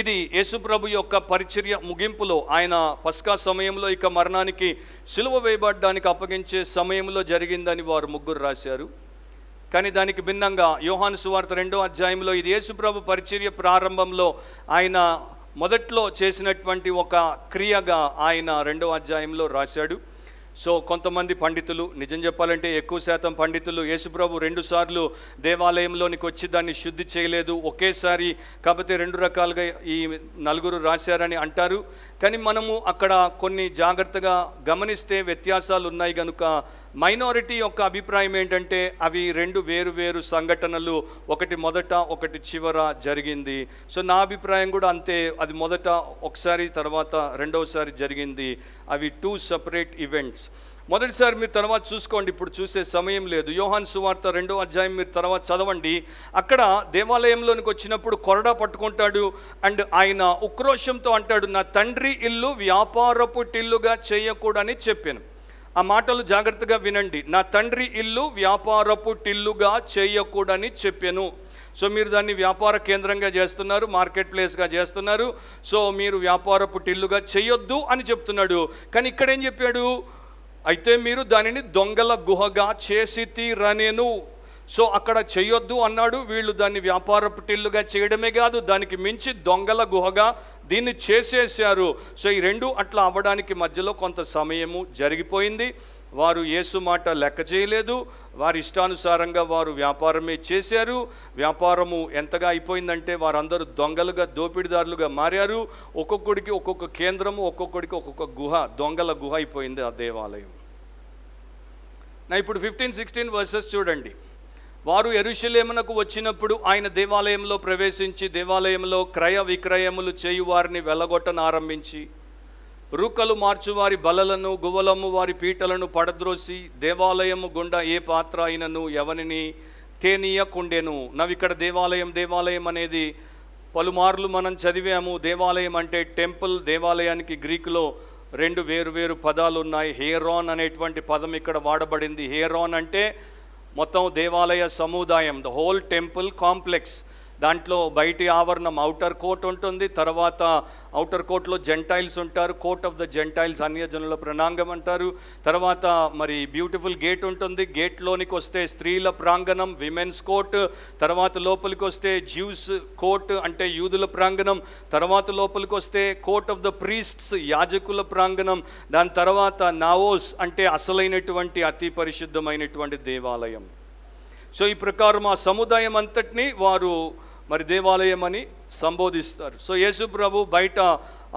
ఇది యేసుప్రభు యొక్క పరిచర్య ముగింపులో, ఆయన పస్కా సమయంలో ఇక మరణానికి సిలువ వేయబడడానికి అప్పగించే సమయంలో జరిగిందని వారు 3 రాశారు. కానీ దానికి భిన్నంగా యోహాను సువార్త 2వ అధ్యాయంలో ఇది యేసుప్రభు పరిచర్య ప్రారంభంలో ఆయన మొదట్లో చేసినటువంటి ఒక క్రియగా ఆయన 2వ అధ్యాయంలో రాశాడు. సో కొంతమంది పండితులు, నిజం చెప్పాలంటే ఎక్కువ శాతం పండితులు యేసుప్రభు 2 సార్లు దేవాలయంలోనికి వచ్చి దాన్ని శుద్ధి చేయలేదు, ఒకేసారి కాకపోతే 2 రకాలుగా ఈ 4 రాశారని అంటారు. కానీ మనము అక్కడ కొన్ని జాగ్రత్తగా గమనిస్తే వ్యత్యాసాలు ఉన్నాయి కనుక మైనారిటీ యొక్క అభిప్రాయం ఏంటంటే అవి 2 వేరు సంఘటనలు, ఒకటి మొదట ఒకటి చివర జరిగింది. సో నా అభిప్రాయం కూడా అంతే, అది మొదట ఒకసారి తర్వాత రెండవసారి జరిగింది. అవి 2 సెపరేట్ ఈవెంట్స్. మొదటిసారి మీరు తర్వాత చూసుకోండి, ఇప్పుడు చూసే సమయం లేదు. యోహాను సువార్త 2వ అధ్యాయం మీరు తర్వాత చదవండి. అక్కడ దేవాలయంలోనికి వచ్చినప్పుడు కొరడా పట్టుకుంటాడు అండ్ ఆయన ఉక్రోషంతో అంటాడు, నా తండ్రి ఇల్లు వ్యాపారపు టిల్లుగా చేయకూడని చెప్పాను. ఆ మాటలు జాగ్రత్తగా వినండి. నా తండ్రి ఇల్లు వ్యాపారపు టిల్లుగా చేయకూడని చెప్పాను. సో మీరు దాన్ని వ్యాపార కేంద్రంగా చేస్తున్నారు, మార్కెట్ ప్లేస్గా చేస్తున్నారు. సో మీరు వ్యాపారపు టిల్లుగా చేయొద్దు అని చెప్తున్నాడు. కానీ ఇక్కడ ఏం చెప్పాడు, అయితే మీరు దానిని దొంగల గుహగా చేసి తీరనేను. సో అక్కడ చేయొద్దు అన్నాడు, వీళ్ళు దాన్ని వ్యాపారపు టిల్లుగా చేయడమే కాదు, దానికి మించి దొంగల గుహగా దీన్ని చేసేసారు. సో ఈ 2 అట్లా అవ్వడానికి మధ్యలో కొంత సమయము జరిగిపోయింది. వారు యేసు మాట లెక్క చేయలేదు, వారి ఇష్టానుసారంగా వారు వ్యాపారమే చేశారు. వ్యాపారము ఎంతగా అయిపోయిందంటే వారందరూ దొంగలుగా, దోపిడిదారులుగా మారారు. ఒక్కొక్కడికి ఒక్కొక్క కేంద్రము, ఒక్కొక్కడికి ఒక్కొక్క గుహ, దొంగల గుహ అయిపోయింది ఆ దేవాలయం. నా ఇప్పుడు 15-16 వర్సెస్ చూడండి. వారు యెరూషలేమునకు వచ్చినప్పుడు ఆయన దేవాలయంలో ప్రవేశించి దేవాలయంలో క్రయ విక్రయములు చేయు వారిని వెళ్ళగొట్టనారంభించి రూకలు మార్చువారి బలలను, గువ్వలము వారి పీటలను పడద్రోసి దేవాలయము గుండా ఏ పాత్ర అయినను ఎవరిని తేనీయకుండెను. నవిక్కడ దేవాలయం అనేది పలుమార్లు మనం చదివాము. దేవాలయం అంటే టెంపుల్. దేవాలయానికి గ్రీకులో 2 వేరు పదాలు ఉన్నాయి. హేరాన్ అనేటువంటి పదం ఇక్కడ వాడబడింది. హేరాన్ అంటే మొత్తం దేవాలయ సముదాయం, ద హోల్ టెంపుల్ కాంప్లెక్స్. దాంట్లో బయటి ఆవరణం ఔటర్ కోర్ట్ ఉంటుంది, తర్వాత ఔటర్ కోర్ట్లో జెంటైల్స్ ఉంటారు, కోర్ట్ ఆఫ్ ద జెంటైల్స్ అన్యజనుల ప్రణాంగం అంటారు. తర్వాత మరి బ్యూటిఫుల్ గేట్ ఉంటుంది, గేట్లోనికి వస్తే స్త్రీల ప్రాంగణం, విమెన్స్ కోర్ట్. తర్వాత లోపలికి వస్తే జ్యూస్ కోర్ట్ అంటే యూదుల ప్రాంగణం. తర్వాత లోపలికి వస్తే కోర్ట్ ఆఫ్ ద ప్రీస్ట్స్, యాజకుల ప్రాంగణం. దాని తర్వాత నావోస్ అంటే అసలైనటువంటి అతి పరిశుద్ధమైనటువంటి దేవాలయం. సో ఈ ప్రకారం ఆ సముదాయం అంతటినీ వారు మరి దేవాలయం అని సంబోధిస్తారు. సో యేసు ప్రభు బయట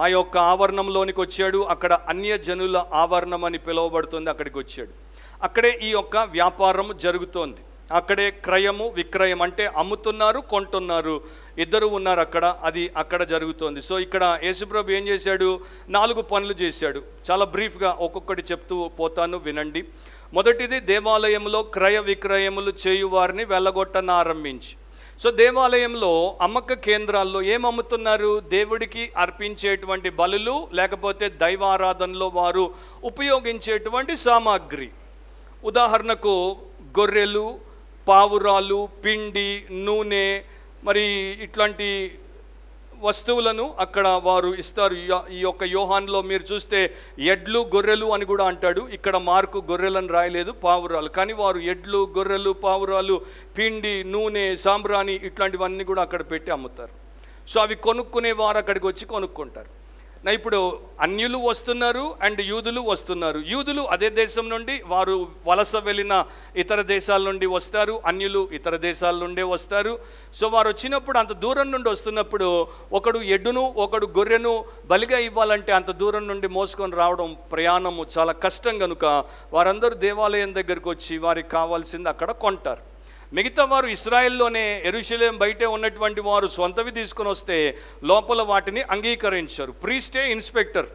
ఆ యొక్క ఆవరణంలోనికి వచ్చాడు. అక్కడ అన్యజనుల ఆవరణం అని పిలువబడుతుంది, అక్కడికి వచ్చాడు. అక్కడే ఈ యొక్క వ్యాపారం జరుగుతోంది. అక్కడే క్రయము విక్రయం అంటే అమ్ముతున్నారు, కొంటున్నారు, ఇద్దరు ఉన్నారు అక్కడ, అది అక్కడ జరుగుతోంది. సో ఇక్కడ యేసుప్రభు ఏం చేశాడు, 4 పనులు చేశాడు. చాలా బ్రీఫ్గా ఒక్కొక్కటి చెప్తూ పోతాను, వినండి. మొదటిది, దేవాలయంలో క్రయ విక్రయములు చేయు వారిని వెళ్ళగొట్టనారంభించి. సో దేవాలయంలో అమ్మక కేంద్రాల్లో ఏం అమ్ముతున్నారు, దేవుడికి అర్పించేటువంటి బలులు, లేకపోతే దైవారాధనలో వారు ఉపయోగించేటువంటి సామాగ్రి. ఉదాహరణకు గొర్రెలు, పావురాలు, పిండి, నూనె, మరి ఇట్లాంటి వస్తువులను అక్కడ వారు ఇస్తారు. ఈ యొక్క యోహాన్లో మీరు చూస్తే ఎడ్లు గొర్రెలు అని కూడా అంటాడు. ఇక్కడ మార్కు గొర్రెలను రాయలేదు, పావురాలు. కానీ వారు ఎడ్లు, గొర్రెలు, పావురాలు, పిండి, నూనె, సాంబ్రాణి ఇట్లాంటివన్నీ కూడా అక్కడ పెట్టి అమ్ముతారు. సో అవి కొనుక్కునే వారు అక్కడికి వచ్చి కొనుక్కుంటారు. నా ఇప్పుడు అన్యులు వస్తున్నారు అండ్ యూదులు వస్తున్నారు. యూదులు అదే దేశం నుండి, వారు వలస వెళ్ళిన ఇతర దేశాల నుండి వస్తారు. అన్యులు ఇతర దేశాల నుండే వస్తారు. సో వారు వచ్చినప్పుడు అంత దూరం నుండి వస్తున్నప్పుడు ఒకడు ఎడ్డును ఒకడు గొర్రెను బలిగా ఇవ్వాలంటే అంత దూరం నుండి మోసుకొని రావడం, ప్రయాణము చాలా కష్టం కనుక వారందరూ దేవాలయం దగ్గరకు వచ్చి వారికి కావాల్సింది అక్కడ కొంటారు. మిగతా వారు ఇశ్రాయేల్లోనే యెరూషలేం బయటే ఉన్నటువంటి వారు సొంతవి తీసుకొని వస్తే లోపల వాటిని అంగీకరించారు. ప్రీస్టే ఇన్స్పెక్టర్,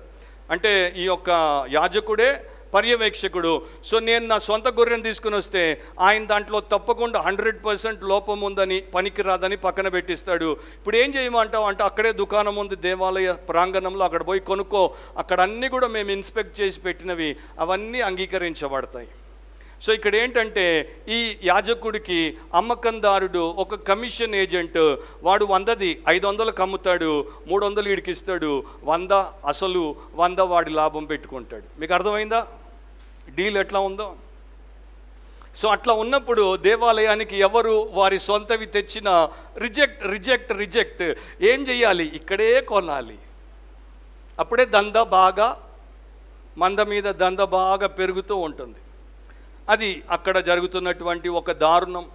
అంటే ఈ యొక్క యాజకుడే పర్యవేక్షకుడు. సో నేను నా సొంత గొర్రెను తీసుకుని వస్తే ఆయన దాంట్లో తప్పకుండా 100% లోపం ఉందని, పనికిరాదని పక్కన పెట్టిస్తాడు. ఇప్పుడు ఏం చేయమంటావు అంటే, అక్కడే దుకాణం ఉంది దేవాలయ ప్రాంగణంలో, అక్కడ పోయి కొనుక్కో, అక్కడ అన్నీ కూడా మేము ఇన్స్పెక్ట్ చేసి పెట్టినవి, అవన్నీ అంగీకరించబడతాయి. సో ఇక్కడ ఏంటంటే, ఈ యాజకుడికి అమ్మకందారుడు ఒక కమిషన్ ఏజెంట్. వాడు 100ది 500కి అమ్ముతాడు, 300 వీడికి ఇస్తాడు, 100 అసలు 100 వాడి లాభం పెట్టుకుంటాడు. మీకు అర్థమైందా డీల్ ఎట్లా ఉందో? సో అట్లా ఉన్నప్పుడు దేవాలయానికి ఎవరు వారి సొంతవి తెచ్చినా రిజెక్ట్. ఏం చెయ్యాలి? ఇక్కడే కొనాలి. అప్పుడే మంద మీద దంద బాగా పెరుగుతూ ఉంటుంది. అది అక్కడ జరుగుతున్నటువంటి ఒక దారుణం.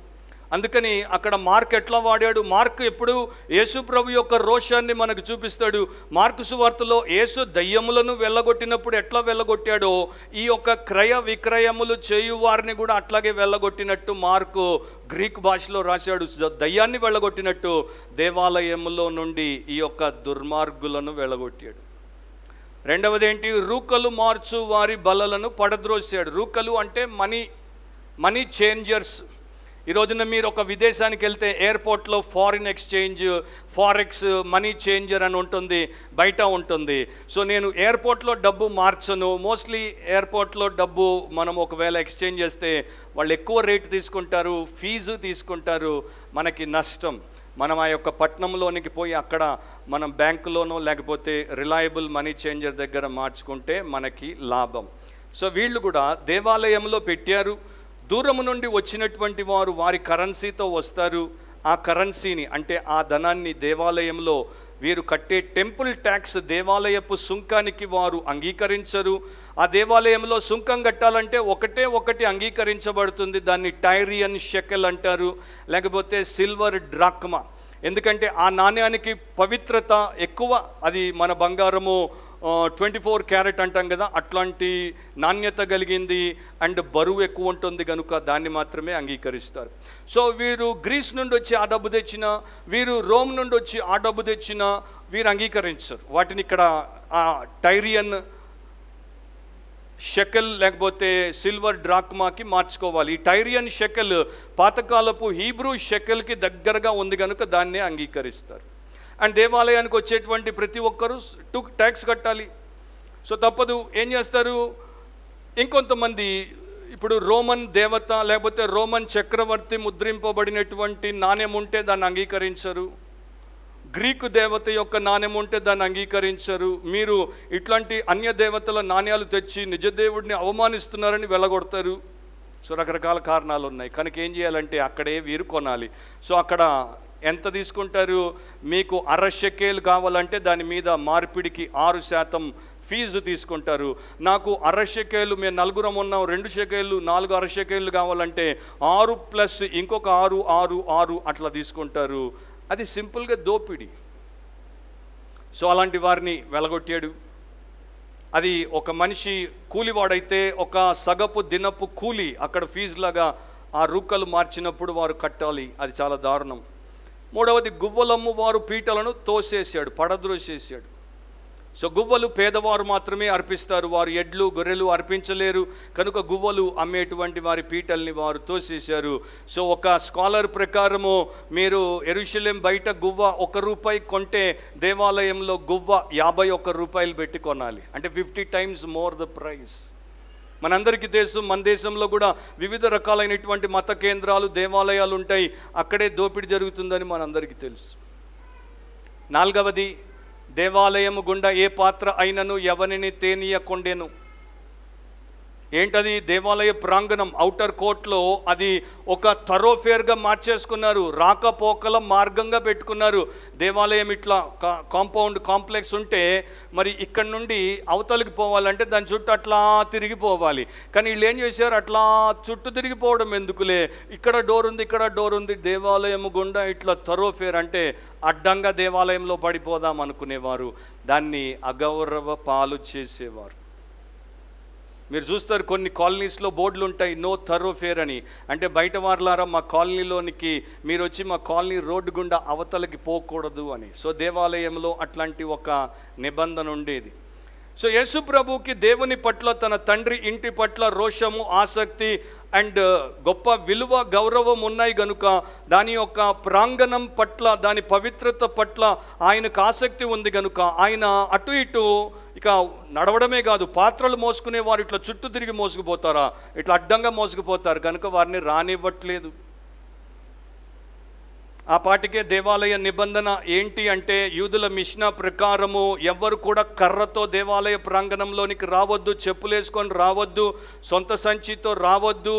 అందుకని అక్కడ మార్క్ ఎట్లా వాడాడు? మార్క్ ఎప్పుడు యేసు ప్రభు యొక్క రోషాన్ని మనకు చూపిస్తాడు. మార్కు సువార్తలో యేసు దయ్యములను వెళ్ళగొట్టినప్పుడు ఎట్లా వెళ్ళగొట్టాడో, ఈ యొక్క క్రయ విక్రయములు చేయువారిని కూడా అట్లాగే వెళ్ళగొట్టినట్టు మార్కు గ్రీక్ భాషలో రాశాడు. దయ్యాన్ని వెళ్ళగొట్టినట్టు దేవాలయములో నుండి ఈ యొక్క దుర్మార్గులను వెళ్ళగొట్టాడు. రెండవది ఏంటి? రూకలు మార్చు వారి బలలను పడద్రోసాడు. రూకలు అంటే మనీ చేంజర్స్. ఈ రోజున మీరు ఒక విదేశానికి వెళ్తే ఎయిర్పోర్ట్లో foreign exchange, forex money changer అని ఉంటుంది, బయట ఉంటుంది. సో నేను ఎయిర్పోర్ట్లో డబ్బు మార్చను. మోస్ట్లీ ఎయిర్పోర్ట్లో డబ్బు మనం ఒకవేళ ఎక్స్చేంజ్ చేస్తే వాళ్ళు ఎక్కువ రేటు తీసుకుంటారు, ఫీజు తీసుకుంటారు, మనకి నష్టం. మనం ఆ యొక్క పట్టణంలోనికి పోయి అక్కడ మనం బ్యాంకులోనో లేకపోతే రిలయబుల్ మనీ చేంజర్ దగ్గర మార్చుకుంటే మనకి లాభం. సో వీళ్ళు కూడా దేవాలయంలో పెట్టారు. దూరము నుండి వచ్చినటువంటి వారు వారి కరెన్సీతో వస్తారు. ఆ కరెన్సీని అంటే ఆ ధనాన్ని దేవాలయంలో వీరు కట్టే టెంపుల్ ట్యాక్స్, దేవాలయపు సుంకానికి వారు అంగీకరించరు. ఆ దేవాలయంలో సుంకం కట్టాలంటే ఒకటి అంగీకరించబడుతుంది. దాన్ని టైరియన్ షెకెల్ అంటారు, లేకపోతే సిల్వర్ డ్రాక్మా. ఎందుకంటే ఆ నాణ్యానికి పవిత్రత ఎక్కువ. అది మన బంగారము 24 క్యారెట్ అంటాం కదా, అట్లాంటి నాణ్యత కలిగింది అండ్ బరువు ఎక్కువ ఉంటుంది కనుక దాన్ని మాత్రమే అంగీకరిస్తారు. సో వీరు గ్రీస్ నుండి వచ్చి ఆ డబ్బు తెచ్చినా, వీరు రోమ్ నుండి వచ్చి ఆ డబ్బు తెచ్చినా వీరు అంగీకరించరు. వాటిని ఇక్కడ ఆ టైరియన్ షెకెల్ లేకపోతే సిల్వర్ డ్రాక్మాకి మార్చుకోవాలి. ఈ టైరియన్ షెకెల్ పాతకాలపు హీబ్రూ షెకెల్కి దగ్గరగా ఉంది కనుక దాన్నే అంగీకరిస్తారు. అండ్ దేవాలయానికి వచ్చేటువంటి ప్రతి ఒక్కరూ ట్యాక్స్ కట్టాలి. సో తప్పదు. ఏం చేస్తారు? ఇంకొంతమంది ఇప్పుడు రోమన్ దేవత లేకపోతే రోమన్ చక్రవర్తి ముద్రింపబడినటువంటి నాణ్యం ఉంటే దాన్ని అంగీకరించరు. గ్రీకు దేవత యొక్క నాణ్యం ఉంటే దాన్ని అంగీకరించరు. మీరు ఇట్లాంటి అన్య దేవతల నాణ్యాలు తెచ్చి నిజదేవుడిని అవమానిస్తున్నారని వెళ్ళగొడతారు. సో రకరకాల కారణాలు ఉన్నాయి. కనుక ఏం చేయాలంటే అక్కడే వీరు కొనాలి. సో అక్కడ ఎంత తీసుకుంటారు? మీకు 1/2 షెకేల్ కావాలంటే దాని మీద మార్పిడికి 6% ఫీజు తీసుకుంటారు. నాకు 1/2 షెకేలు, మేము 4 ఉన్నాం, 2 షెకేళ్ళు, 4 1/2 షెకేళ్ళు కావాలంటే 6 ప్లస్ ఇంకొక 6 అట్లా తీసుకుంటారు. అది సింపుల్గా దోపిడీ. సో అలాంటి వారిని వెలగొట్టాడు. అది ఒక మనిషి కూలివాడైతే ఒక సగపు దినపు కూలి అక్కడ ఫీజులాగా ఆ రూకలు మార్చినప్పుడు వారు కట్టాలి. అది చాలా దారుణం. మూడవది, గువ్వలమ్ము వారు పీటలను తోసేసాడు, పడద్రోసేసాడు. సో గువ్వలు పేదవారు మాత్రమే అర్పిస్తారు. వారు ఎడ్లు గొర్రెలు అర్పించలేరు కనుక గువ్వలు అమ్మేటువంటి వారి పీటల్ని వారు తోసేశారు. సో ఒక స్కాలర్ ప్రకారము మీరు యెరూషలేం బయట గువ్వ ₹1 కొంటే దేవాలయంలో గువ్వ ₹51 పెట్టి కొనాలి. అంటే 50 times మోర్ ద ప్రైస్. మనందరికీ తెలుసు, మన దేశంలో కూడా వివిధ రకాలైనటువంటి మత కేంద్రాలు, దేవాలయాలు ఉంటాయి. అక్కడే దోపిడీ జరుగుతుందని మనందరికీ తెలుసు. 4వది, దేవాలయము గుండా ఏ పాత్ర అయినను ఎవరిని తేనీయకుండెను. ఏంటది? దేవాలయ ప్రాంగణం ఔటర్ కోర్ట్లో అది ఒక థరోఫేర్గా మార్చేసుకున్నారు, రాకపోకల మార్గంగా పెట్టుకున్నారు. దేవాలయం ఇట్లా కాంప్లెక్స్ ఉంటే మరి ఇక్కడ నుండి అవతలికి పోవాలంటే దాని చుట్టూ అట్లా తిరిగిపోవాలి. కానీ వీళ్ళు ఏం చేశారు? అట్లా చుట్టూ తిరిగిపోవడం ఎందుకులే, ఇక్కడ డోర్ ఉంది, ఇక్కడ డోర్ ఉంది, దేవాలయం గుండా ఇట్లా థరోఫేర్ అంటే అడ్డంగా దేవాలయంలో పడిపోదాం అనుకునేవారు. దాన్ని అగౌరవ పాలు చేసేవారు. మీరు చూస్తారు కొన్ని కాలనీస్లో బోర్డులు ఉంటాయి, నో థరోఫేర్ అని. అంటే బయట వారులారా మా కాలనీలోనికి మీరు వచ్చి మా కాలనీ రోడ్డు గుండా అవతలకి పోకూడదు అని. సో దేవాలయంలో అట్లాంటి ఒక నిబంధన ఉండేది. సో యేసు ప్రభువుకి దేవుని పట్ల, తన తండ్రి ఇంటి పట్ల రోషము, ఆసక్తి అండ్ గొప్ప విలువ, గౌరవం ఉన్నాయి గనుక దాని యొక్క ప్రాంగణం పట్ల, దాని పవిత్రత పట్ల ఆయనకు ఆసక్తి ఉంది గనుక ఆయన అటు ఇటు ఇక నడవడమే కాదు, పాత్రలు మోసుకునే వారు ఇట్లా చుట్టూ తిరిగి మోసుకుపోతారా, ఇట్లా అడ్డంగా మోసుకుపోతారు కనుక వారిని రానివ్వట్లేదు. ఆ పాటికే దేవాలయ నిబంధన ఏంటి అంటే, యూదుల మిష్నా ప్రకారము ఎవ్వరు కూడా కర్రతో దేవాలయ ప్రాంగణంలోనికి రావద్దు, చెప్పులేసుకొని రావద్దు, సొంత సంచితో రావద్దు,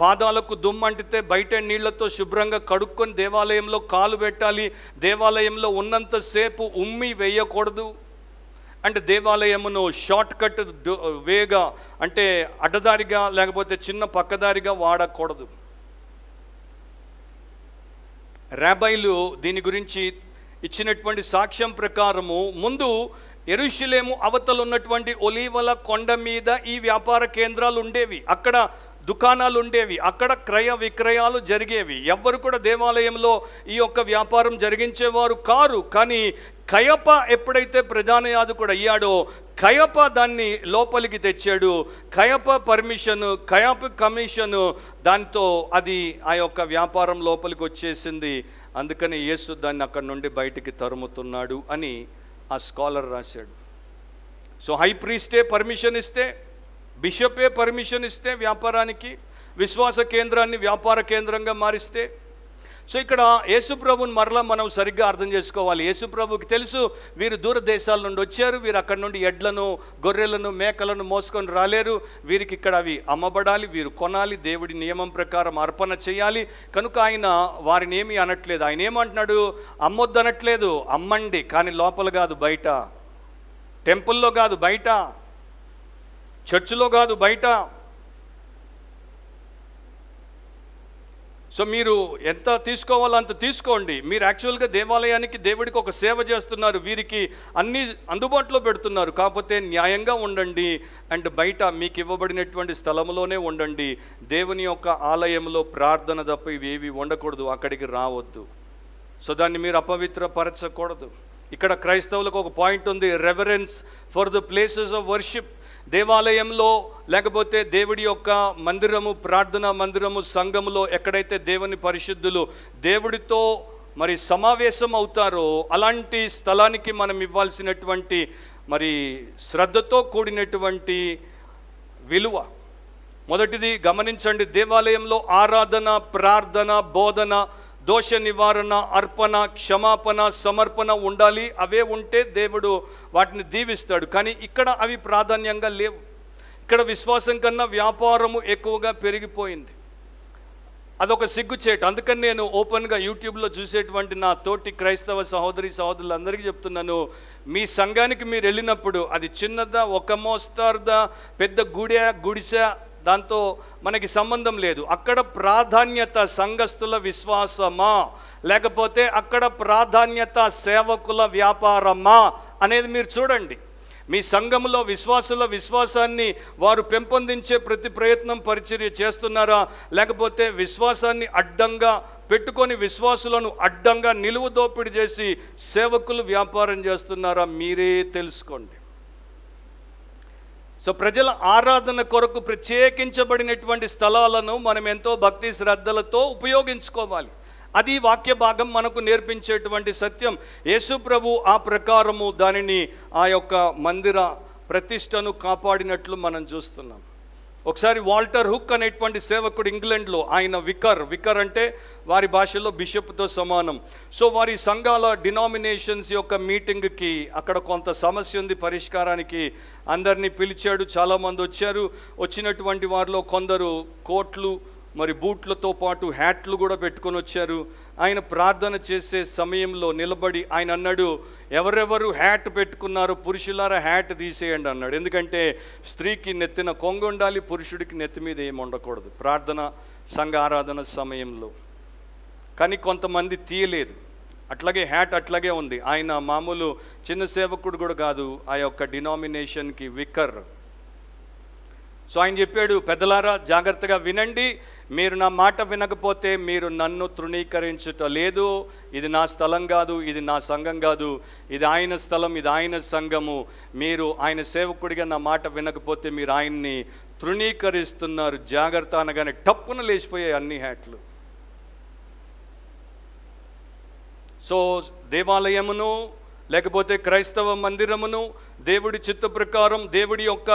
పాదాలకు దుమ్మంటితే బయట నీళ్లతో శుభ్రంగా కడుక్కొని దేవాలయంలో కాలు పెట్టాలి, దేవాలయంలో ఉన్నంతసేపు ఉమ్మి వేయకూడదు, అంటే దేవాలయమును షార్ట్ కట్ వేగా, అంటే అడ్డదారిగా లేకపోతే చిన్న పక్కదారిగా వాడకూడదు. రాబైలు దీని గురించి ఇచ్చినటువంటి సాక్ష్యం ప్రకారము ముందు యెరూషలేము అవతల ఉన్నటువంటి ఒలీవల కొండ మీద ఈ వ్యాపార కేంద్రాలు ఉండేవి, అక్కడ దుకాణాలు ఉండేవి, అక్కడ క్రయ విక్రయాలు జరిగేవి. ఎవ్వరు కూడా దేవాలయంలో ఈ యొక్క వ్యాపారం జరిగించేవారు కారు. కానీ కయప ఎప్పుడైతే ప్రధాన యాజకుడు అయ్యాడో కయప దాన్ని లోపలికి తెచ్చాడు. కయప పర్మిషను, కయప కమిషను, దాంతో అది ఆ యొక్క వ్యాపారం లోపలికి వచ్చేసింది. అందుకని యేసు దాన్ని అక్కడి నుండి బయటికి తరుముతున్నాడు అని ఆ స్కాలర్ రాశాడు. సో హై ప్రీస్టే పర్మిషన్ ఇస్తే, బిషపే పర్మిషన్ ఇస్తే వ్యాపారానికి, విశ్వాస కేంద్రాన్ని వ్యాపార కేంద్రంగా మారిస్తే. సో ఇక్కడ యేసుప్రభుని మరలా మనం సరిగ్గా అర్థం చేసుకోవాలి. యేసుప్రభుకి తెలుసు వీరు దూర దేశాల నుండి వచ్చారు, వీరు అక్కడి నుండి ఎడ్లను, గొర్రెలను, మేకలను మోసుకొని రాలేరు, వీరికి ఇక్కడ అవి అమ్మబడాలి, వీరు కొనాలి, దేవుడి నియమం ప్రకారం అర్పణ చేయాలి. కనుక ఆయన వారిని ఏమీ అనట్లేదు. ఆయన ఏమంటున్నాడు, అమ్మొద్దు అనట్లేదు, అమ్మండి, కానీ లోపల కాదు, బయట, టెంపుల్లో కాదు, బయట, చర్చిలో కాదు, బయట. సో మీరు ఎంత తీసుకోవాలో అంత తీసుకోండి. మీరు యాక్చువల్గా దేవాలయానికి, దేవుడికి ఒక సేవ చేస్తున్నారు, వీరికి అన్నీ అందుబాటులో పెడుతున్నారు. కాకపోతే న్యాయంగా ఉండండి అండ్ బయట మీకు ఇవ్వబడినటువంటి స్థలంలోనే ఉండండి. దేవుని యొక్క ఆలయంలో ప్రార్థన తప్ప ఇవేవి ఉండకూడదు, అక్కడికి రావద్దు. సో దాన్ని మీరు అపవిత్రపరచకూడదు. ఇక్కడ క్రైస్తవులకు ఒక పాయింట్ ఉంది, reverence for the places of worship. దేవాలయంలో లేకపోతే దేవుడి యొక్క మందిరము, ప్రార్థనా మందిరము, సంఘములో ఎక్కడైతే దేవుని పరిశుద్ధులు దేవుడితో మరి సమావేశం అవుతారో అలాంటి స్థలానికి మనం ఇవ్వాల్సినటువంటి మరి శ్రద్ధతో కూడినటువంటి విలువ. మొదటిది గమనించండి, దేవాలయంలో ఆరాధన, ప్రార్థన, బోధన, దోష నివారణ, అర్పణ, క్షమాపణ, సమర్పణ ఉండాలి. అవే ఉంటే దేవుడు వాటిని దీవిస్తాడు. కానీ ఇక్కడ అవి ప్రాధాన్యంగా లేవు. ఇక్కడ విశ్వాసం కన్నా వ్యాపారము ఎక్కువగా పెరిగిపోయింది. అదొక సిగ్గుచేటు. అందుకని నేను ఓపెన్గా యూట్యూబ్లో చూసేటువంటి నా తోటి క్రైస్తవ సహోదరి సహోదరులందరికీ చెప్తున్నాను, మీ సంఘానికి మీరు వెళ్ళినప్పుడు అది చిన్నదా, ఒక మోస్తారుదా, పెద్ద గుడిసె, దాంతో మనకి సంబంధం లేదు. అక్కడ ప్రాధాన్యత సంఘస్థుల విశ్వాసమా, లేకపోతే అక్కడ ప్రాధాన్యత సేవకుల వ్యాపారమా అనేది మీరు చూడండి. మీ సంఘంలో విశ్వాసుల విశ్వాసాన్ని వారు పెంపొందించే ప్రతి ప్రయత్నం, పరిచర్య చేస్తున్నారా, లేకపోతే విశ్వాసాన్ని అడ్డంగా పెట్టుకొని విశ్వాసులను అడ్డంగా నిలువు దోపిడీ చేసి సేవకులు వ్యాపారం చేస్తున్నారా, మీరే తెలుసుకోండి. సో ప్రజల ఆరాధన కొరకు ప్రత్యేకించబడినటువంటి స్థలాలను మనం ఎంతో భక్తి శ్రద్ధలతో ఉపయోగించుకోవాలి. అది వాక్య భాగం మనకు నేర్పించేటువంటి సత్యం. యేసు ప్రభు ఆ ప్రకారము దానిని, ఆ యొక్క మందిర ప్రతిష్టను కాపాడినట్లు మనం చూస్తున్నాం. ఒకసారి వాల్టర్ హుక్ అనేటువంటి సేవకుడు ఇంగ్లాండ్లో, ఆయన వికర్ అంటే వారి భాషలో బిషప్తో సమానం. సో వారి సంఘాల డినామినేషన్స్ యొక్క మీటింగ్కి అక్కడ కొంత సమస్య ఉంది, పరిష్కారానికి అందరినీ పిలిచాడు. చాలామంది వచ్చారు. వచ్చినటువంటి వారిలో కొందరు కోట్లు మరి బూట్లతో పాటు హ్యాట్లు కూడా పెట్టుకొని వచ్చారు. ఆయన ప్రార్థన చేసే సమయంలో నిలబడి ఆయన అన్నాడు, ఎవరెవరు హ్యాట్ పెట్టుకున్నారో పురుషులారా హ్యాట్ తీసేయండి అన్నాడు. ఎందుకంటే స్త్రీకి నెత్తిన కొంగు ఉండాలి, పురుషుడికి నెత్తి మీద ఏమి ఉండకూడదు ప్రార్థన సంఘ ఆరాధన సమయంలో. కానీ కొంతమంది తీయలేదు, అట్లాగే హ్యాట్ అట్లాగే ఉంది. ఆయన మామూలు చిన్న సేవకుడు కూడా కాదు, ఆ యొక్క డినామినేషన్కి వికర్. సో ఆయన చెప్పాడు, పెద్దలారా జాగ్రత్తగా వినండి, మీరు నా మాట వినకపోతే మీరు నన్ను తృణీకరించుట లేదు. ఇది నా స్థలం కాదు, ఇది నా సంఘం కాదు, ఇది ఆయన స్థలం, ఇది ఆయన సంఘము. మీరు ఆయన సేవకుడిగా నా మాట వినకపోతే మీరు ఆయన్ని తృణీకరిస్తున్నారు, జాగ్రత్త అనగానే టప్పున లేచిపోయాయి అన్ని హ్యాట్లు. సో దేవాలయమును లేకపోతే క్రైస్తవ మందిరమును దేవుడి చిత్త ప్రకారం దేవుడి యొక్క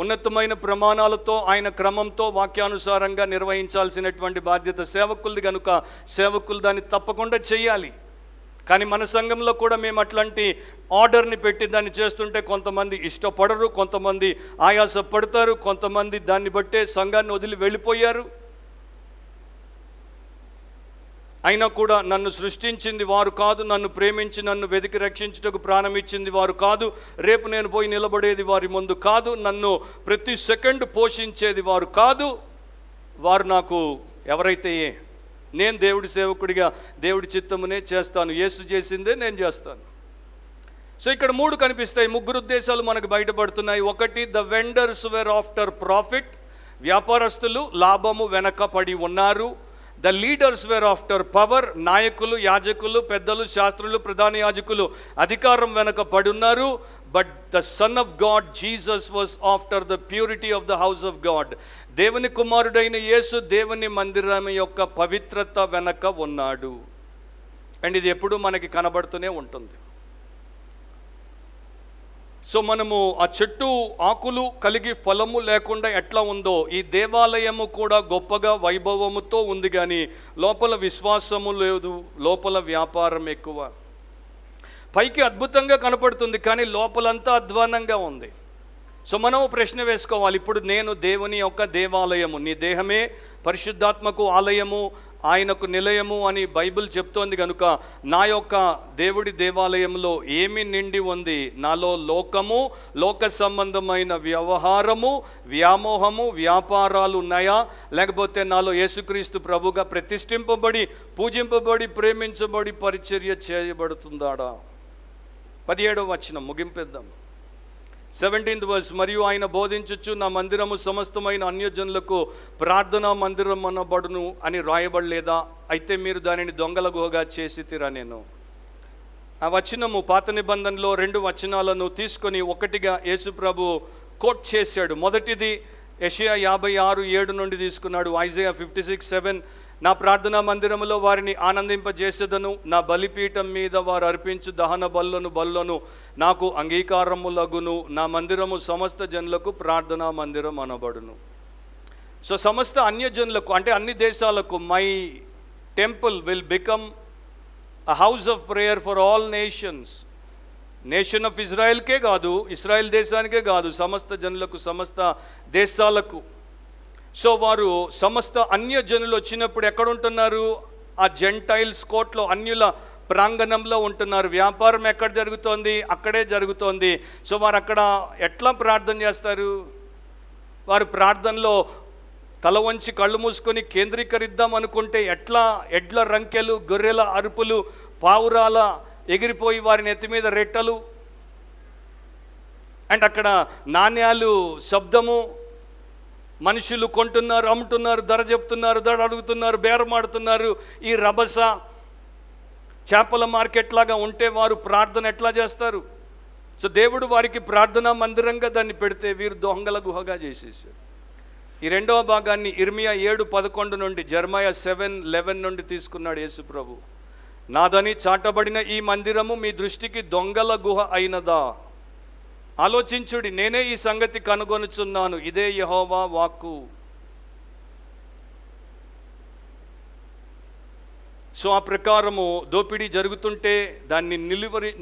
ఉన్నతమైన ప్రమాణాలతో ఆయన క్రమంతో వాక్యానుసారంగా నిర్వహించాల్సినటువంటి బాధ్యత సేవకులది కనుక సేవకులు దాన్ని తప్పకుండా చేయాలి. కానీ మన సంఘంలో కూడా మేము అట్లాంటి ఆర్డర్ని పెట్టి దాన్ని చేస్తుంటే కొంతమంది ఇష్టపడరు, కొంతమంది ఆయాస పడతారు, కొంతమంది దాన్ని బట్టే సంఘాన్ని వదిలి వెళ్ళిపోయారు. అయినా కూడా నన్ను సృష్టించింది వారు కాదు, నన్ను ప్రేమించి నన్ను వెతికి రక్షించుటకు ప్రాణం ఇచ్చింది వారు కాదు, రేపు నేను పోయి నిలబడేది వారి ముందు కాదు, నన్ను ప్రతి సెకండ్ పోషించేది వారు కాదు. వారు నాకు ఎవరైతే నేను దేవుడి సేవకుడిగా దేవుడి చిత్తమునే చేస్తాను, యేసు చేసిందే నేను చేస్తాను. సో ఇక్కడ 3 కనిపిస్తాయి, 3 ఉద్దేశాలు మనకు బయటపడుతున్నాయి. ఒకటి, the vendors were after profit, వ్యాపారస్తులు లాభము వెనక పడి ఉన్నారు. The leaders were after power, నాయకులు, యాజకులు, పెద్దలు, శాస్త్రులు, ప్రధాన యాజకులు అధికారం వెనక పడున్నారు. But the son of God Jesus was after the purity of the house of God. దేవుని కుమారుడైన యేసు దేవుని మందిరం యొక్క పవిత్రత వెనక ఉన్నాడు. అండ్ ఇది ఎప్పుడూ మనకి కనబడుతూనే ఉంటుంది. సో మనము ఆ చెట్టు ఆకులు కలిగి ఫలము లేకుండా ఎట్లా ఉందో ఈ దేవాలయము కూడా గొప్పగా వైభవముతో ఉంది, కానీ లోపల విశ్వాసము లేదు, లోపల వ్యాపారం ఎక్కువ. పైకి అద్భుతంగా కనపడుతుంది కానీ లోపలంతా అధ్వానంగా ఉంది. సో మనం ప్రశ్న వేసుకోవాలి, ఇప్పుడు నేను దేవుని యొక్క దేవాలయము, నీ దేహమే పరిశుద్ధాత్మకు ఆలయము, ఆయనకు నిలయము అని బైబిల్ చెప్తోంది కనుక నా యొక్క దేవుడి దేవాలయంలో ఏమి నిండి ఉంది? నాలో లోకము, లోక సంబంధమైన వ్యవహారము, వ్యామోహము, వ్యాపారాలు ఉన్నాయా? లేకపోతే నాలో యేసుక్రీస్తు ప్రభుగా ప్రతిష్ఠింపబడి, పూజింపబడి, ప్రేమించబడి పరిచర్య చేయబడుతుందాడా? 17వ వచనం ముగింపేద్దాం. 17th verse, మరియు ఆయన బోధించుచు నా మందిరము సమస్తమైన అన్యజనులకు ప్రార్థనా మందిరం అనబడును అని రాయబడలేదా? అయితే మీరు దానిని దొంగల గుహగా చేసితిరా. నేను ఆ వచనము పాత నిబంధనలో 2 వచనాలను తీసుకొని ఒకటిగా యేసు ప్రభు కోట్ చేశాడు. మొదటిది యెషయా 56:7 నుండి తీసుకున్నాడు. ఐజయా 56:7, నా ప్రార్థనా మందిరములో వారిని ఆనందింపజేసేదను, నా బలిపీఠం మీద వారు అర్పించు దహన బలులను నాకు అంగీకారములగును, నా మందిరము సమస్త జనులకు ప్రార్థనా మందిరం అనబడును. సో సమస్త అన్యజనులకు అంటే అన్ని దేశాలకు my temple will become a house of prayer for all nations. Nation of ఇజ్రాయెల్కే కాదు, ఇజ్రాయెల్ దేశానికే కాదు, సమస్త జనులకు, సమస్త దేశాలకు. సో వారు సమస్త అన్యజనులు వచ్చినప్పుడు ఎక్కడుంటున్నారు? ఆ జెంటైల్స్ కోర్ట్లో, అన్యుల ప్రాంగణంలో ఉంటున్నారు. వ్యాపారం ఎక్కడ జరుగుతోంది? అక్కడే జరుగుతోంది. సో వారు అక్కడ ఎట్లా ప్రార్థన చేస్తారు? వారు ప్రార్థనలో తల వంచి కళ్ళు మూసుకొని కేంద్రీకరిద్దాం అనుకుంటే ఎట్లా? ఎడ్ల రంకెలు, గొర్రెల అరుపులు, పావురాల ఎగిరిపోయి వారి నెత్తి మీద రెట్టలు, అండ్ అక్కడ నాణ్యాలు శబ్దము, మనుషులు కొంటున్నారు, అమ్ముతున్నారు, ధర చెప్తున్నారు, ధర అడుగుతున్నారు, బేరమాడుతున్నారు. ఈ రభస చేపల మార్కెట్ లాగా ఉంటే వారు ప్రార్థన ఎట్లా చేస్తారు? సో దేవుడు వారికి ప్రార్థనా మందిరంగా దాన్ని పెడితే వీరు దొంగల గుహగా చేసేసారు. ఈ 2వ భాగాన్ని ఇర్మియా 7:11 నుండి, జెర్మయా 7:11 నుండి తీసుకున్నాడు యేసు ప్రభు. నాదని చాటబడిన ఈ మందిరము మీ దృష్టికి దొంగల గుహ అయినదా? ఆలోచించుడి, నేనే ఈ సంగతి కనుగొనుచున్నాను, ఇదే యెహోవా వాక్కు. సో ఆ ప్రకారము దోపిడీ జరుగుతుంటే దాన్ని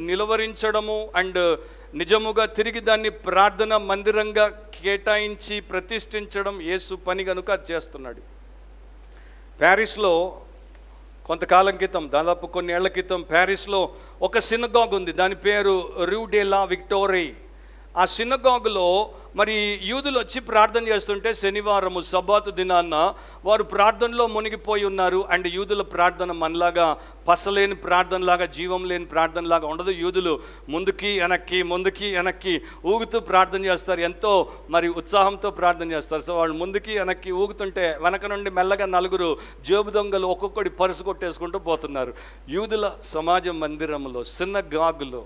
నిలువరించడము అండ్ నిజముగా తిరిగి దాన్ని ప్రార్థన మందిరంగా కేటాయించి ప్రతిష్ఠించడం యేసు పని కనుక అది చేస్తున్నాడు. ప్యారిస్లో కొంతకాలం క్రితం, దాదాపు కొన్ని ఏళ్ల క్రితం, ప్యారిస్లో ఒక సినగాగ్ ఉంది. దాని పేరు రూ డే లా విక్టోరీ. ఆ సినగాగులో మరి యూదులు వచ్చి ప్రార్థన చేస్తుంటే శనివారము సబ్బాతు దినాన్న వారు ప్రార్థనలో మునిగిపోయి ఉన్నారు. అండ్ యూదుల ప్రార్థన మనలాగా పసలేని ప్రార్థనలాగా, జీవం లేని ప్రార్థనలాగా ఉండదు. యూదులు ముందుకి వెనక్కి ఊగుతూ ప్రార్థన చేస్తారు, ఎంతో మరి ఉత్సాహంతో ప్రార్థన చేస్తారు. సో వాళ్ళు ముందుకి వెనక్కి ఊగుతుంటే వెనక నుండి మెల్లగా నలుగురు జేబు దొంగలు ఒక్కొక్కటి పరుసు కొట్టేసుకుంటూ పోతున్నారు యూదుల సమాజ మందిరంలో, సినగాగులో.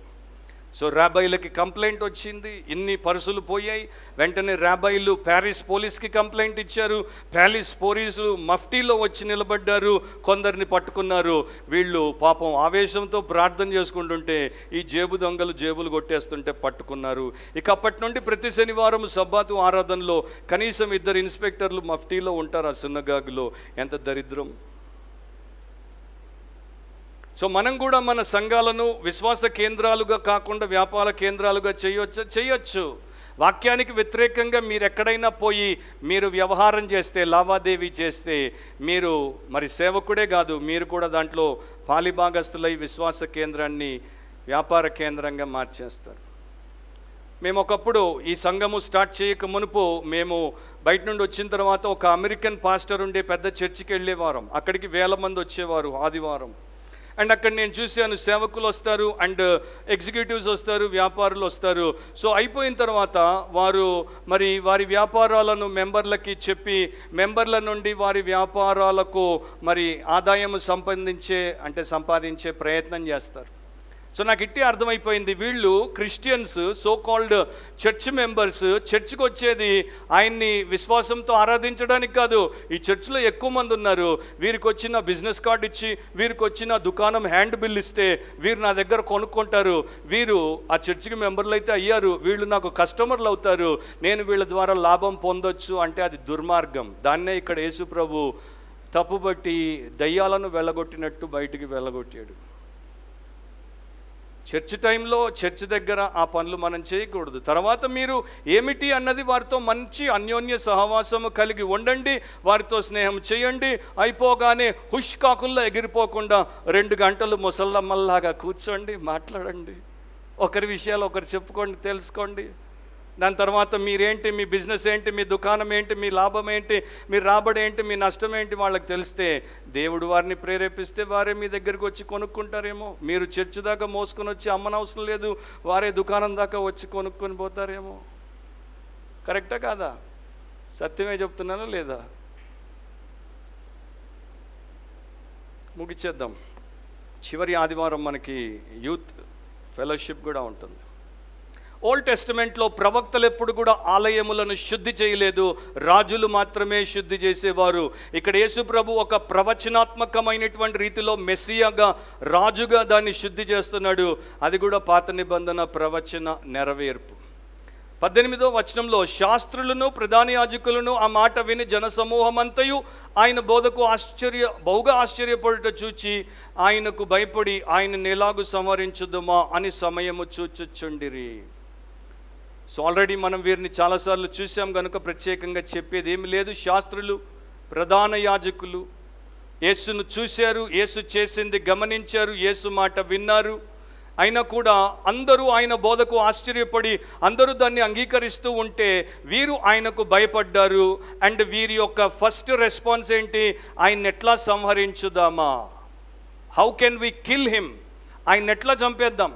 సో రాబాయిలకి కంప్లైంట్ వచ్చింది, ఇన్ని పర్సులు పోయాయి. వెంటనే రాబాయిలు ప్యారిస్ పోలీస్కి కంప్లైంట్ ఇచ్చారు. ప్యారిస్ పోలీసులు మఫ్టీలో వచ్చి నిలబడ్డారు, కొందరిని పట్టుకున్నారు. వీళ్ళు పాపం ఆవేశంతో ప్రార్థన చేసుకుంటుంటే ఈ జేబు దొంగలు జేబులు కొట్టేస్తుంటే పట్టుకున్నారు. ఇక అప్పటి నుండి ప్రతి శనివారం సబ్బాతు ఆరాధనలో కనీసం 2 ఇన్స్పెక్టర్లు మఫ్టీలో ఉంటారు ఆ సినగాగులో. ఎంత దరిద్రం! సో మనం కూడా మన సంఘాలను విశ్వాస కేంద్రాలుగా కాకుండా వ్యాపార కేంద్రాలుగా చేయొచ్చు. వాక్యానికి వ్యతిరేకంగా మీరు ఎక్కడైనా పోయి మీరు వ్యవహారం చేస్తే, లావాదేవీ చేస్తే, మీరు మరి సేవకుడే కాదు, మీరు కూడా దాంట్లో పాలిభాగస్తులై విశ్వాస కేంద్రాన్ని వ్యాపార కేంద్రంగా మార్చేస్తారు. మేము ఒకప్పుడు ఈ సంఘము స్టార్ట్ చేయక మునుపు మేము బయట నుండి వచ్చిన తర్వాత ఒక అమెరికన్ పాస్టర్ ఉండే పెద్ద చర్చికి వెళ్ళేవారం. అక్కడికి 1000 మంది వచ్చేవారు ఆదివారం. అండ్ అక్కడ నేను చూశాను, సేవకులు వస్తారు అండ్ ఎగ్జిక్యూటివ్స్ వస్తారు, వ్యాపారులు వస్తారు. సో అయిపోయిన తర్వాత వారు మరి వారి వ్యాపారాలను మెంబర్లకి చెప్పి, మెంబర్ల నుండి వారి వ్యాపారాలకు మరి ఆదాయం సంపాదించే ప్రయత్నం చేస్తారు. సో నాకు ఇట్టే అర్థమైపోయింది, వీళ్ళు Christians, so called church members చర్చ్కి వచ్చేది ఆయన్ని విశ్వాసంతో ఆరాధించడానికి కాదు. ఈ చర్చ్లో ఎక్కువ మంది ఉన్నారు, వీరికి వచ్చిన బిజినెస్ కార్డు ఇచ్చి, వీరికి వచ్చిన దుకాణం హ్యాండ్ బిల్ ఇస్తే వీరు నా దగ్గర కొనుక్కుంటారు. వీరు ఆ చర్చికి మెంబర్లు అయితే అయ్యారు, వీళ్ళు నాకు కస్టమర్లు అవుతారు, నేను వీళ్ళ ద్వారా లాభం పొందొచ్చు అంటే అది దుర్మార్గం. దాన్నే ఇక్కడ యేసు ప్రభు తప్పుబట్టి దయ్యాలను వెళ్ళగొట్టినట్టు బయటికి వెళ్ళగొట్టాడు. చర్చ్ టైంలో చర్చ్ దగ్గర ఆ పనులు మనం చేయకూడదు. తర్వాత మీరు ఏమిటి అన్నది వారితో మంచి అన్యోన్య సహవాసము కలిగి ఉండండి, వారితో స్నేహం చేయండి. అయిపోగానే హుష్ కాకుల్లో ఎగిరిపోకుండా 2 గంటలు ముసల్లమ్మల్లాగా కూర్చోండి, మాట్లాడండి, ఒకరి విషయాలు ఒకరు చెప్పుకోండి, తెలుసుకోండి. దాని తర్వాత మీరేంటి, మీ బిజినెస్ ఏంటి, మీ దుకాణం ఏంటి, మీ లాభం ఏంటి, మీ రాబడి ఏంటి, మీ నష్టం ఏంటి వాళ్ళకి తెలిస్తే దేవుడు వారిని ప్రేరేపిస్తే వారే మీ దగ్గరికి వచ్చి కొనుక్కుంటారేమో. మీరు చర్చ్ దాకా మోసుకొని వచ్చి అమ్మనవసరం లేదు, వారే దుకాణం దాకా వచ్చి కొనుక్కొని పోతారేమో. కరెక్టా కాదా? సత్యమే చెప్తున్నానా లేదా? ముగిచేద్దాం. చివరి ఆదివారం మనకి యూత్ ఫెలోషిప్ కూడా ఉంటుంది. ఓల్డ్ టెస్టమెంట్లో ప్రవక్తలు ఎప్పుడు కూడా ఆలయములను శుద్ధి చేయలేదు, రాజులు మాత్రమే శుద్ధి చేసేవారు. ఇక్కడ యేసు ప్రభు ఒక ప్రవచనాత్మకమైనటువంటి రీతిలో మెస్సియాగా, రాజుగా దాన్ని శుద్ధి చేస్తున్నాడు. అది కూడా పాత నిబంధన ప్రవచన నెరవేర్పు. 18వ వచనంలో శాస్త్రులను ప్రధాన యాజకులను ఆ మాట విని జనసమూహమంతయు ఆయన బోధకు బహుగా ఆశ్చర్యపడుట చూచి ఆయనకు భయపడి ఆయన ఎలాగు సంహరించుదుమా అని సమయము చూచుచుండిరి. సో ఆల్రెడీ మనం వీరిని చాలాసార్లు చూసాం కనుక ప్రత్యేకంగా చెప్పేది ఏమి లేదు. శాస్త్రులు, ప్రధాన యాజకులు యేసును చూశారు, యేసు చేసింది గమనించారు, యేసు మాట విన్నారు. అయినా కూడా అందరూ ఆయన బోధకు ఆశ్చర్యపడి అందరూ దాన్ని అంగీకరిస్తూ ఉంటే వీరు ఆయనకు భయపడ్డారు. అండ్ వీరి యొక్క ఫస్ట్ రెస్పాన్స్ ఏంటి? ఆయన ఎట్లా సంహరించుదామా? How can we kill him? ఆయన ఎట్లా చంపేద్దాం?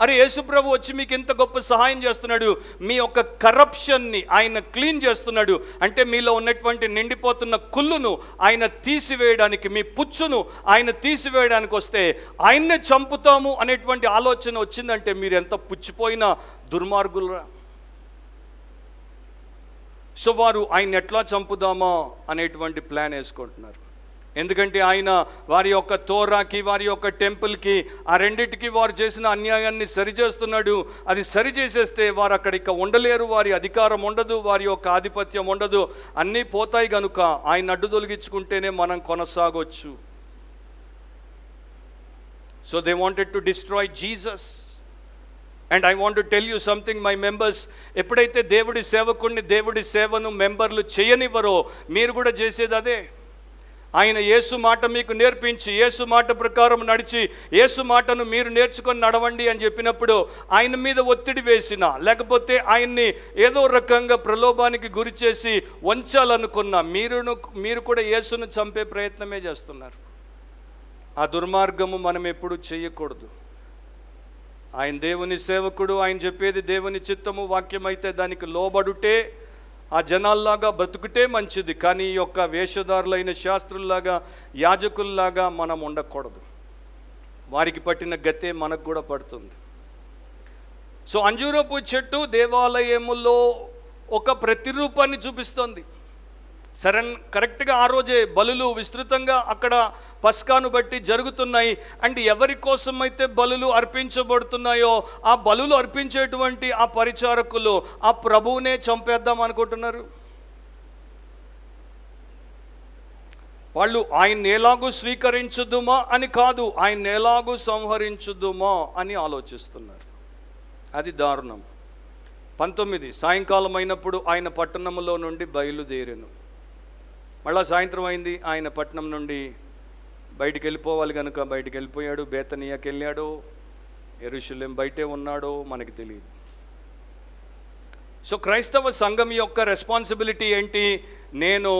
అరే యేసుప్రభు వచ్చి మీకు ఎంత గొప్ప సహాయం చేస్తున్నాడు, మీ యొక్క కరప్షన్ని ఆయన క్లీన్ చేస్తున్నాడు. అంటే మీలో ఉన్నటువంటి నిండిపోతున్న కుళ్ళును ఆయన తీసివేయడానికి, మీ పుచ్చును ఆయన తీసివేయడానికి వస్తే ఆయన్నే చంపుతాము అనేటువంటి ఆలోచన వచ్చిందంటే మీరు ఎంత పుచ్చిపోయిన దుర్మార్గులరా. సో వారు ఆయన ఎట్లా చంపుదామా అనేటువంటి ప్లాన్ వేసుకుంటున్నారు. ఎందుకంటే ఆయన వారి యొక్క తోరాకి, వారి యొక్క టెంపుల్కి, ఆ రెండింటికి వారు చేసిన అన్యాయాన్ని సరిచేస్తున్నాడు. అది సరిచేసేస్తే వారు అక్కడ ఇక ఉండలేరు, వారి అధికారం ఉండదు, వారి యొక్క ఆధిపత్యం ఉండదు, అన్నీ పోతాయి. కనుక ఆయన అడ్డు తొలగించుకుంటేనే మనం కొనసాగొచ్చు. So they wanted to destroy Jesus. And I want to tell you something my members, ఎప్పుడైతే దేవుడి సేవకుడిని, దేవుడి సేవను మెంబర్లు చేయనివ్వరో మీరు కూడా చేసేది అదే. ఆయన యేసు మాట మీకు నేర్పించి, యేసు మాట ప్రకారం నడిచి, యేసు మాటను మీరు నేర్చుకొని నడవండి అని చెప్పినప్పుడు ఆయన మీద ఒత్తిడి వేసిన, లేకపోతే ఆయన్ని ఏదో రకంగా ప్రలోభానికి గురి చేసి వంచాలనుకున్న మీరు కూడా యేసును చంపే ప్రయత్నమే చేస్తున్నారు. ఆ దుర్మార్గము మనం ఎప్పుడు చేయకూడదు. ఆయన దేవుని సేవకుడు, ఆయన చెప్పేది దేవుని చిత్తము, వాక్యం అయితే దానికి లోబడుటే, ఆ జనాల్లాగా బ్రతుకుటే మంచిది. కానీ ఈ యొక్క వేషధారులైన శాస్త్రుల్లాగా, యాజకుల్లాగా మనం ఉండకూడదు. వారికి పట్టిన గతే మనకు కూడా పడుతుంది. సో అంజూరపు చెట్టు దేవాలయములో ఒక ప్రతిరూపాన్ని చూపిస్తోంది. కరెక్ట్గా ఆ రోజే బలులు విస్తృతంగా అక్కడ పస్కాను బట్టి జరుగుతున్నాయి. అండ్ ఎవరి కోసమైతే బలులు అర్పించబడుతున్నాయో ఆ బలులు అర్పించేటువంటి ఆ పరిచారకులు ఆ ప్రభువునే చంపేద్దాం అనుకుంటున్నారు. వాళ్ళు ఆయన ఎలాగూ స్వీకరించుదుమా అని కాదు, ఆయన ఎలాగూ సంహరించుదుమా అని ఆలోచిస్తున్నారు. అది దారుణం. 19 సాయంకాలం అయినప్పుడు ఆయన పట్టణంలో నుండి బయలుదేరెను. మళ్ళా సాయంత్రం అయింది, ఆయన పట్టణం నుండి బయటికి వెళ్ళిపోవాలి కనుక బయటికి వెళ్ళిపోయాడు. బేతనియాకి వెళ్ళాడో, యెరూషలేం బయటే ఉన్నాడో మనకి తెలియదు. సో క్రైస్తవ సంఘం యొక్క రెస్పాన్సిబిలిటీ ఏంటి? నేను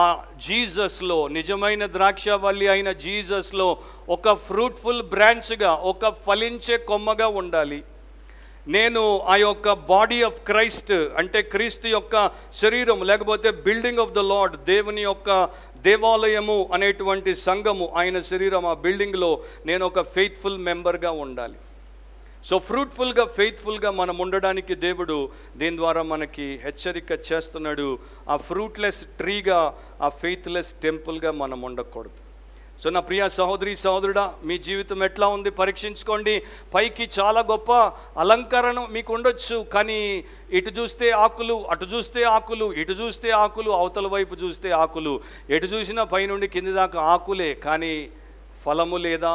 ఆ జీసస్లో, నిజమైన ద్రాక్షవల్లి అయిన జీసస్లో ఒక ఫ్రూట్ఫుల్ బ్రాంచ్గా, ఒక ఫలించే కొమ్మగా ఉండాలి. నేను ఆ యొక్క బాడీ ఆఫ్ క్రైస్ట్, అంటే క్రీస్తు యొక్క శరీరం, లేకపోతే బిల్డింగ్ ఆఫ్ ద లార్డ్, దేవుని యొక్క దేవాలయము అనేటువంటి సంఘము, ఆయన శరీరం, ఆ బిల్డింగ్లో నేను ఒక ఫెయిత్ఫుల్ మెంబర్గా ఉండాలి. సో ఫ్రూట్ఫుల్గా, ఫెయిత్ఫుల్గా మనం ఉండడానికి దేవుడు దీని ద్వారా మనకి హెచ్చరిక చేస్తున్నాడు. ఆ ఫ్రూట్లెస్ ట్రీగా, ఆ ఫెయిత్లెస్ టెంపుల్గా మనం ఉండకూడదు. సో నా ప్రియ సహోదరి సహోదరుడా, మీ జీవితం ఎట్లా ఉంది పరీక్షించుకోండి. పైకి చాలా గొప్ప అలంకరణ మీకు ఉండొచ్చు, కానీ ఇటు చూస్తే ఆకులు, అటు చూస్తే ఆకులు, ఇటు చూస్తే ఆకులు, అవతల వైపు చూస్తే ఆకులు, ఎటు చూసినా పైనుండి కింది దాకా ఆకులే, కానీ ఫలము లేదా?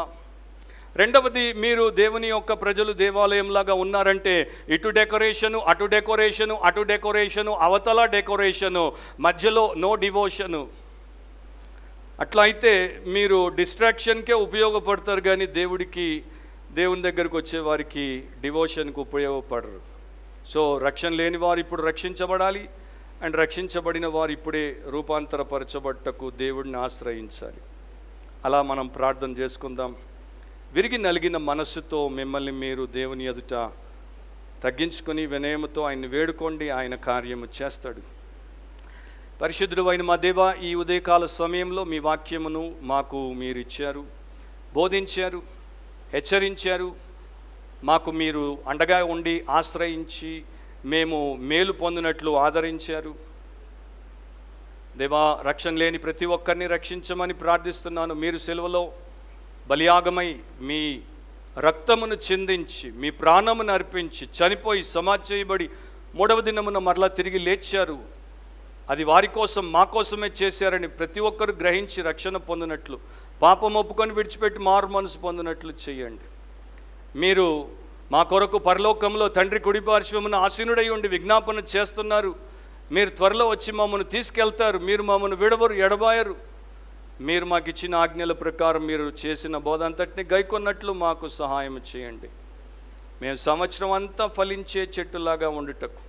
రెండవది, మీరు దేవుని యొక్క ప్రజలు దేవాలయంలాగా ఉన్నారంటే ఇటు డెకరేషను, అటు డెకరేషను, అటు డెకరేషను, అవతల డెకరేషను, మధ్యలో నో డివోషను. అట్లా అయితే మీరు డిస్ట్రాక్షన్కే ఉపయోగపడతారు, కానీ దేవుని దగ్గరకు వచ్చే వారికి డివోషన్కి ఉపయోగపడరు. సో రక్షణ లేని వారు ఇప్పుడు రక్షించబడాలి, అండ్ రక్షించబడిన వారు ఇప్పుడే రూపాంతరపరచబట్టకు దేవుడిని ఆశ్రయించాలి. అలా మనం ప్రార్థన చేసుకుందాం. విరిగి నలిగిన మనస్సుతో మిమ్మల్ని మీరు దేవుని ఎదుట తగ్గించుకొని వినయముతో ఆయన్ని వేడుకోండి, ఆయన కార్యము చేస్తాడు. పరిశుద్ధుడు అయిన మా దేవా, ఈ ఉదయకాల సమయంలో మీ వాక్యమును మాకు మీరు ఇచ్చారు, బోధించారు, హెచ్చరించారు. మాకు మీరు అండగా ఉండి ఆశ్రయించి మేము మేలు పొందినట్లు ఆదరించారు. దేవా, రక్షణ లేని ప్రతి ఒక్కరిని రక్షించమని ప్రార్థిస్తున్నాను. మీరు సిలువలో బలియాగమై మీ రక్తమును చిందించి, మీ ప్రాణమును అర్పించి, చనిపోయి సమాధి చేయబడి 3వ దినమున మరలా తిరిగి లేచారు. అది వారి కోసం, మా కోసమే చేశారని ప్రతి ఒక్కరు గ్రహించి రక్షణ పొందినట్లు, పాపం ఒప్పుకొని విడిచిపెట్టి మారు మనసు పొందినట్లు చేయండి. మీరు మా కొరకు పరలోకంలో తండ్రి కుడిపార్శ్వమున ఆసీనుడై ఉండి విజ్ఞాపన చేస్తున్నారు. మీరు త్వరలో వచ్చి మమ్మల్ని తీసుకెళ్తారు. మీరు మమ్మల్ని విడవరు, ఎడబాయరు. మీరు మాకు ఇచ్చిన ఆజ్ఞల ప్రకారం మీరు చేసిన బోధ అంతటిని గైకొన్నట్లు మాకు సహాయం చేయండి. మేము సంవత్సరం అంతా ఫలించే చెట్టులాగా ఉండుటకు,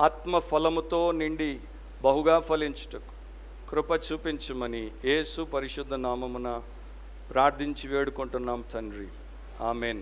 ఆత్మ ఫలముతో నిండి బహుగా ఫలించుటకు కృప చూపించమని యేసు పరిశుద్ధ నామమున ప్రార్థించి వేడుకుంటున్నాం తండ్రి. ఆమెన్.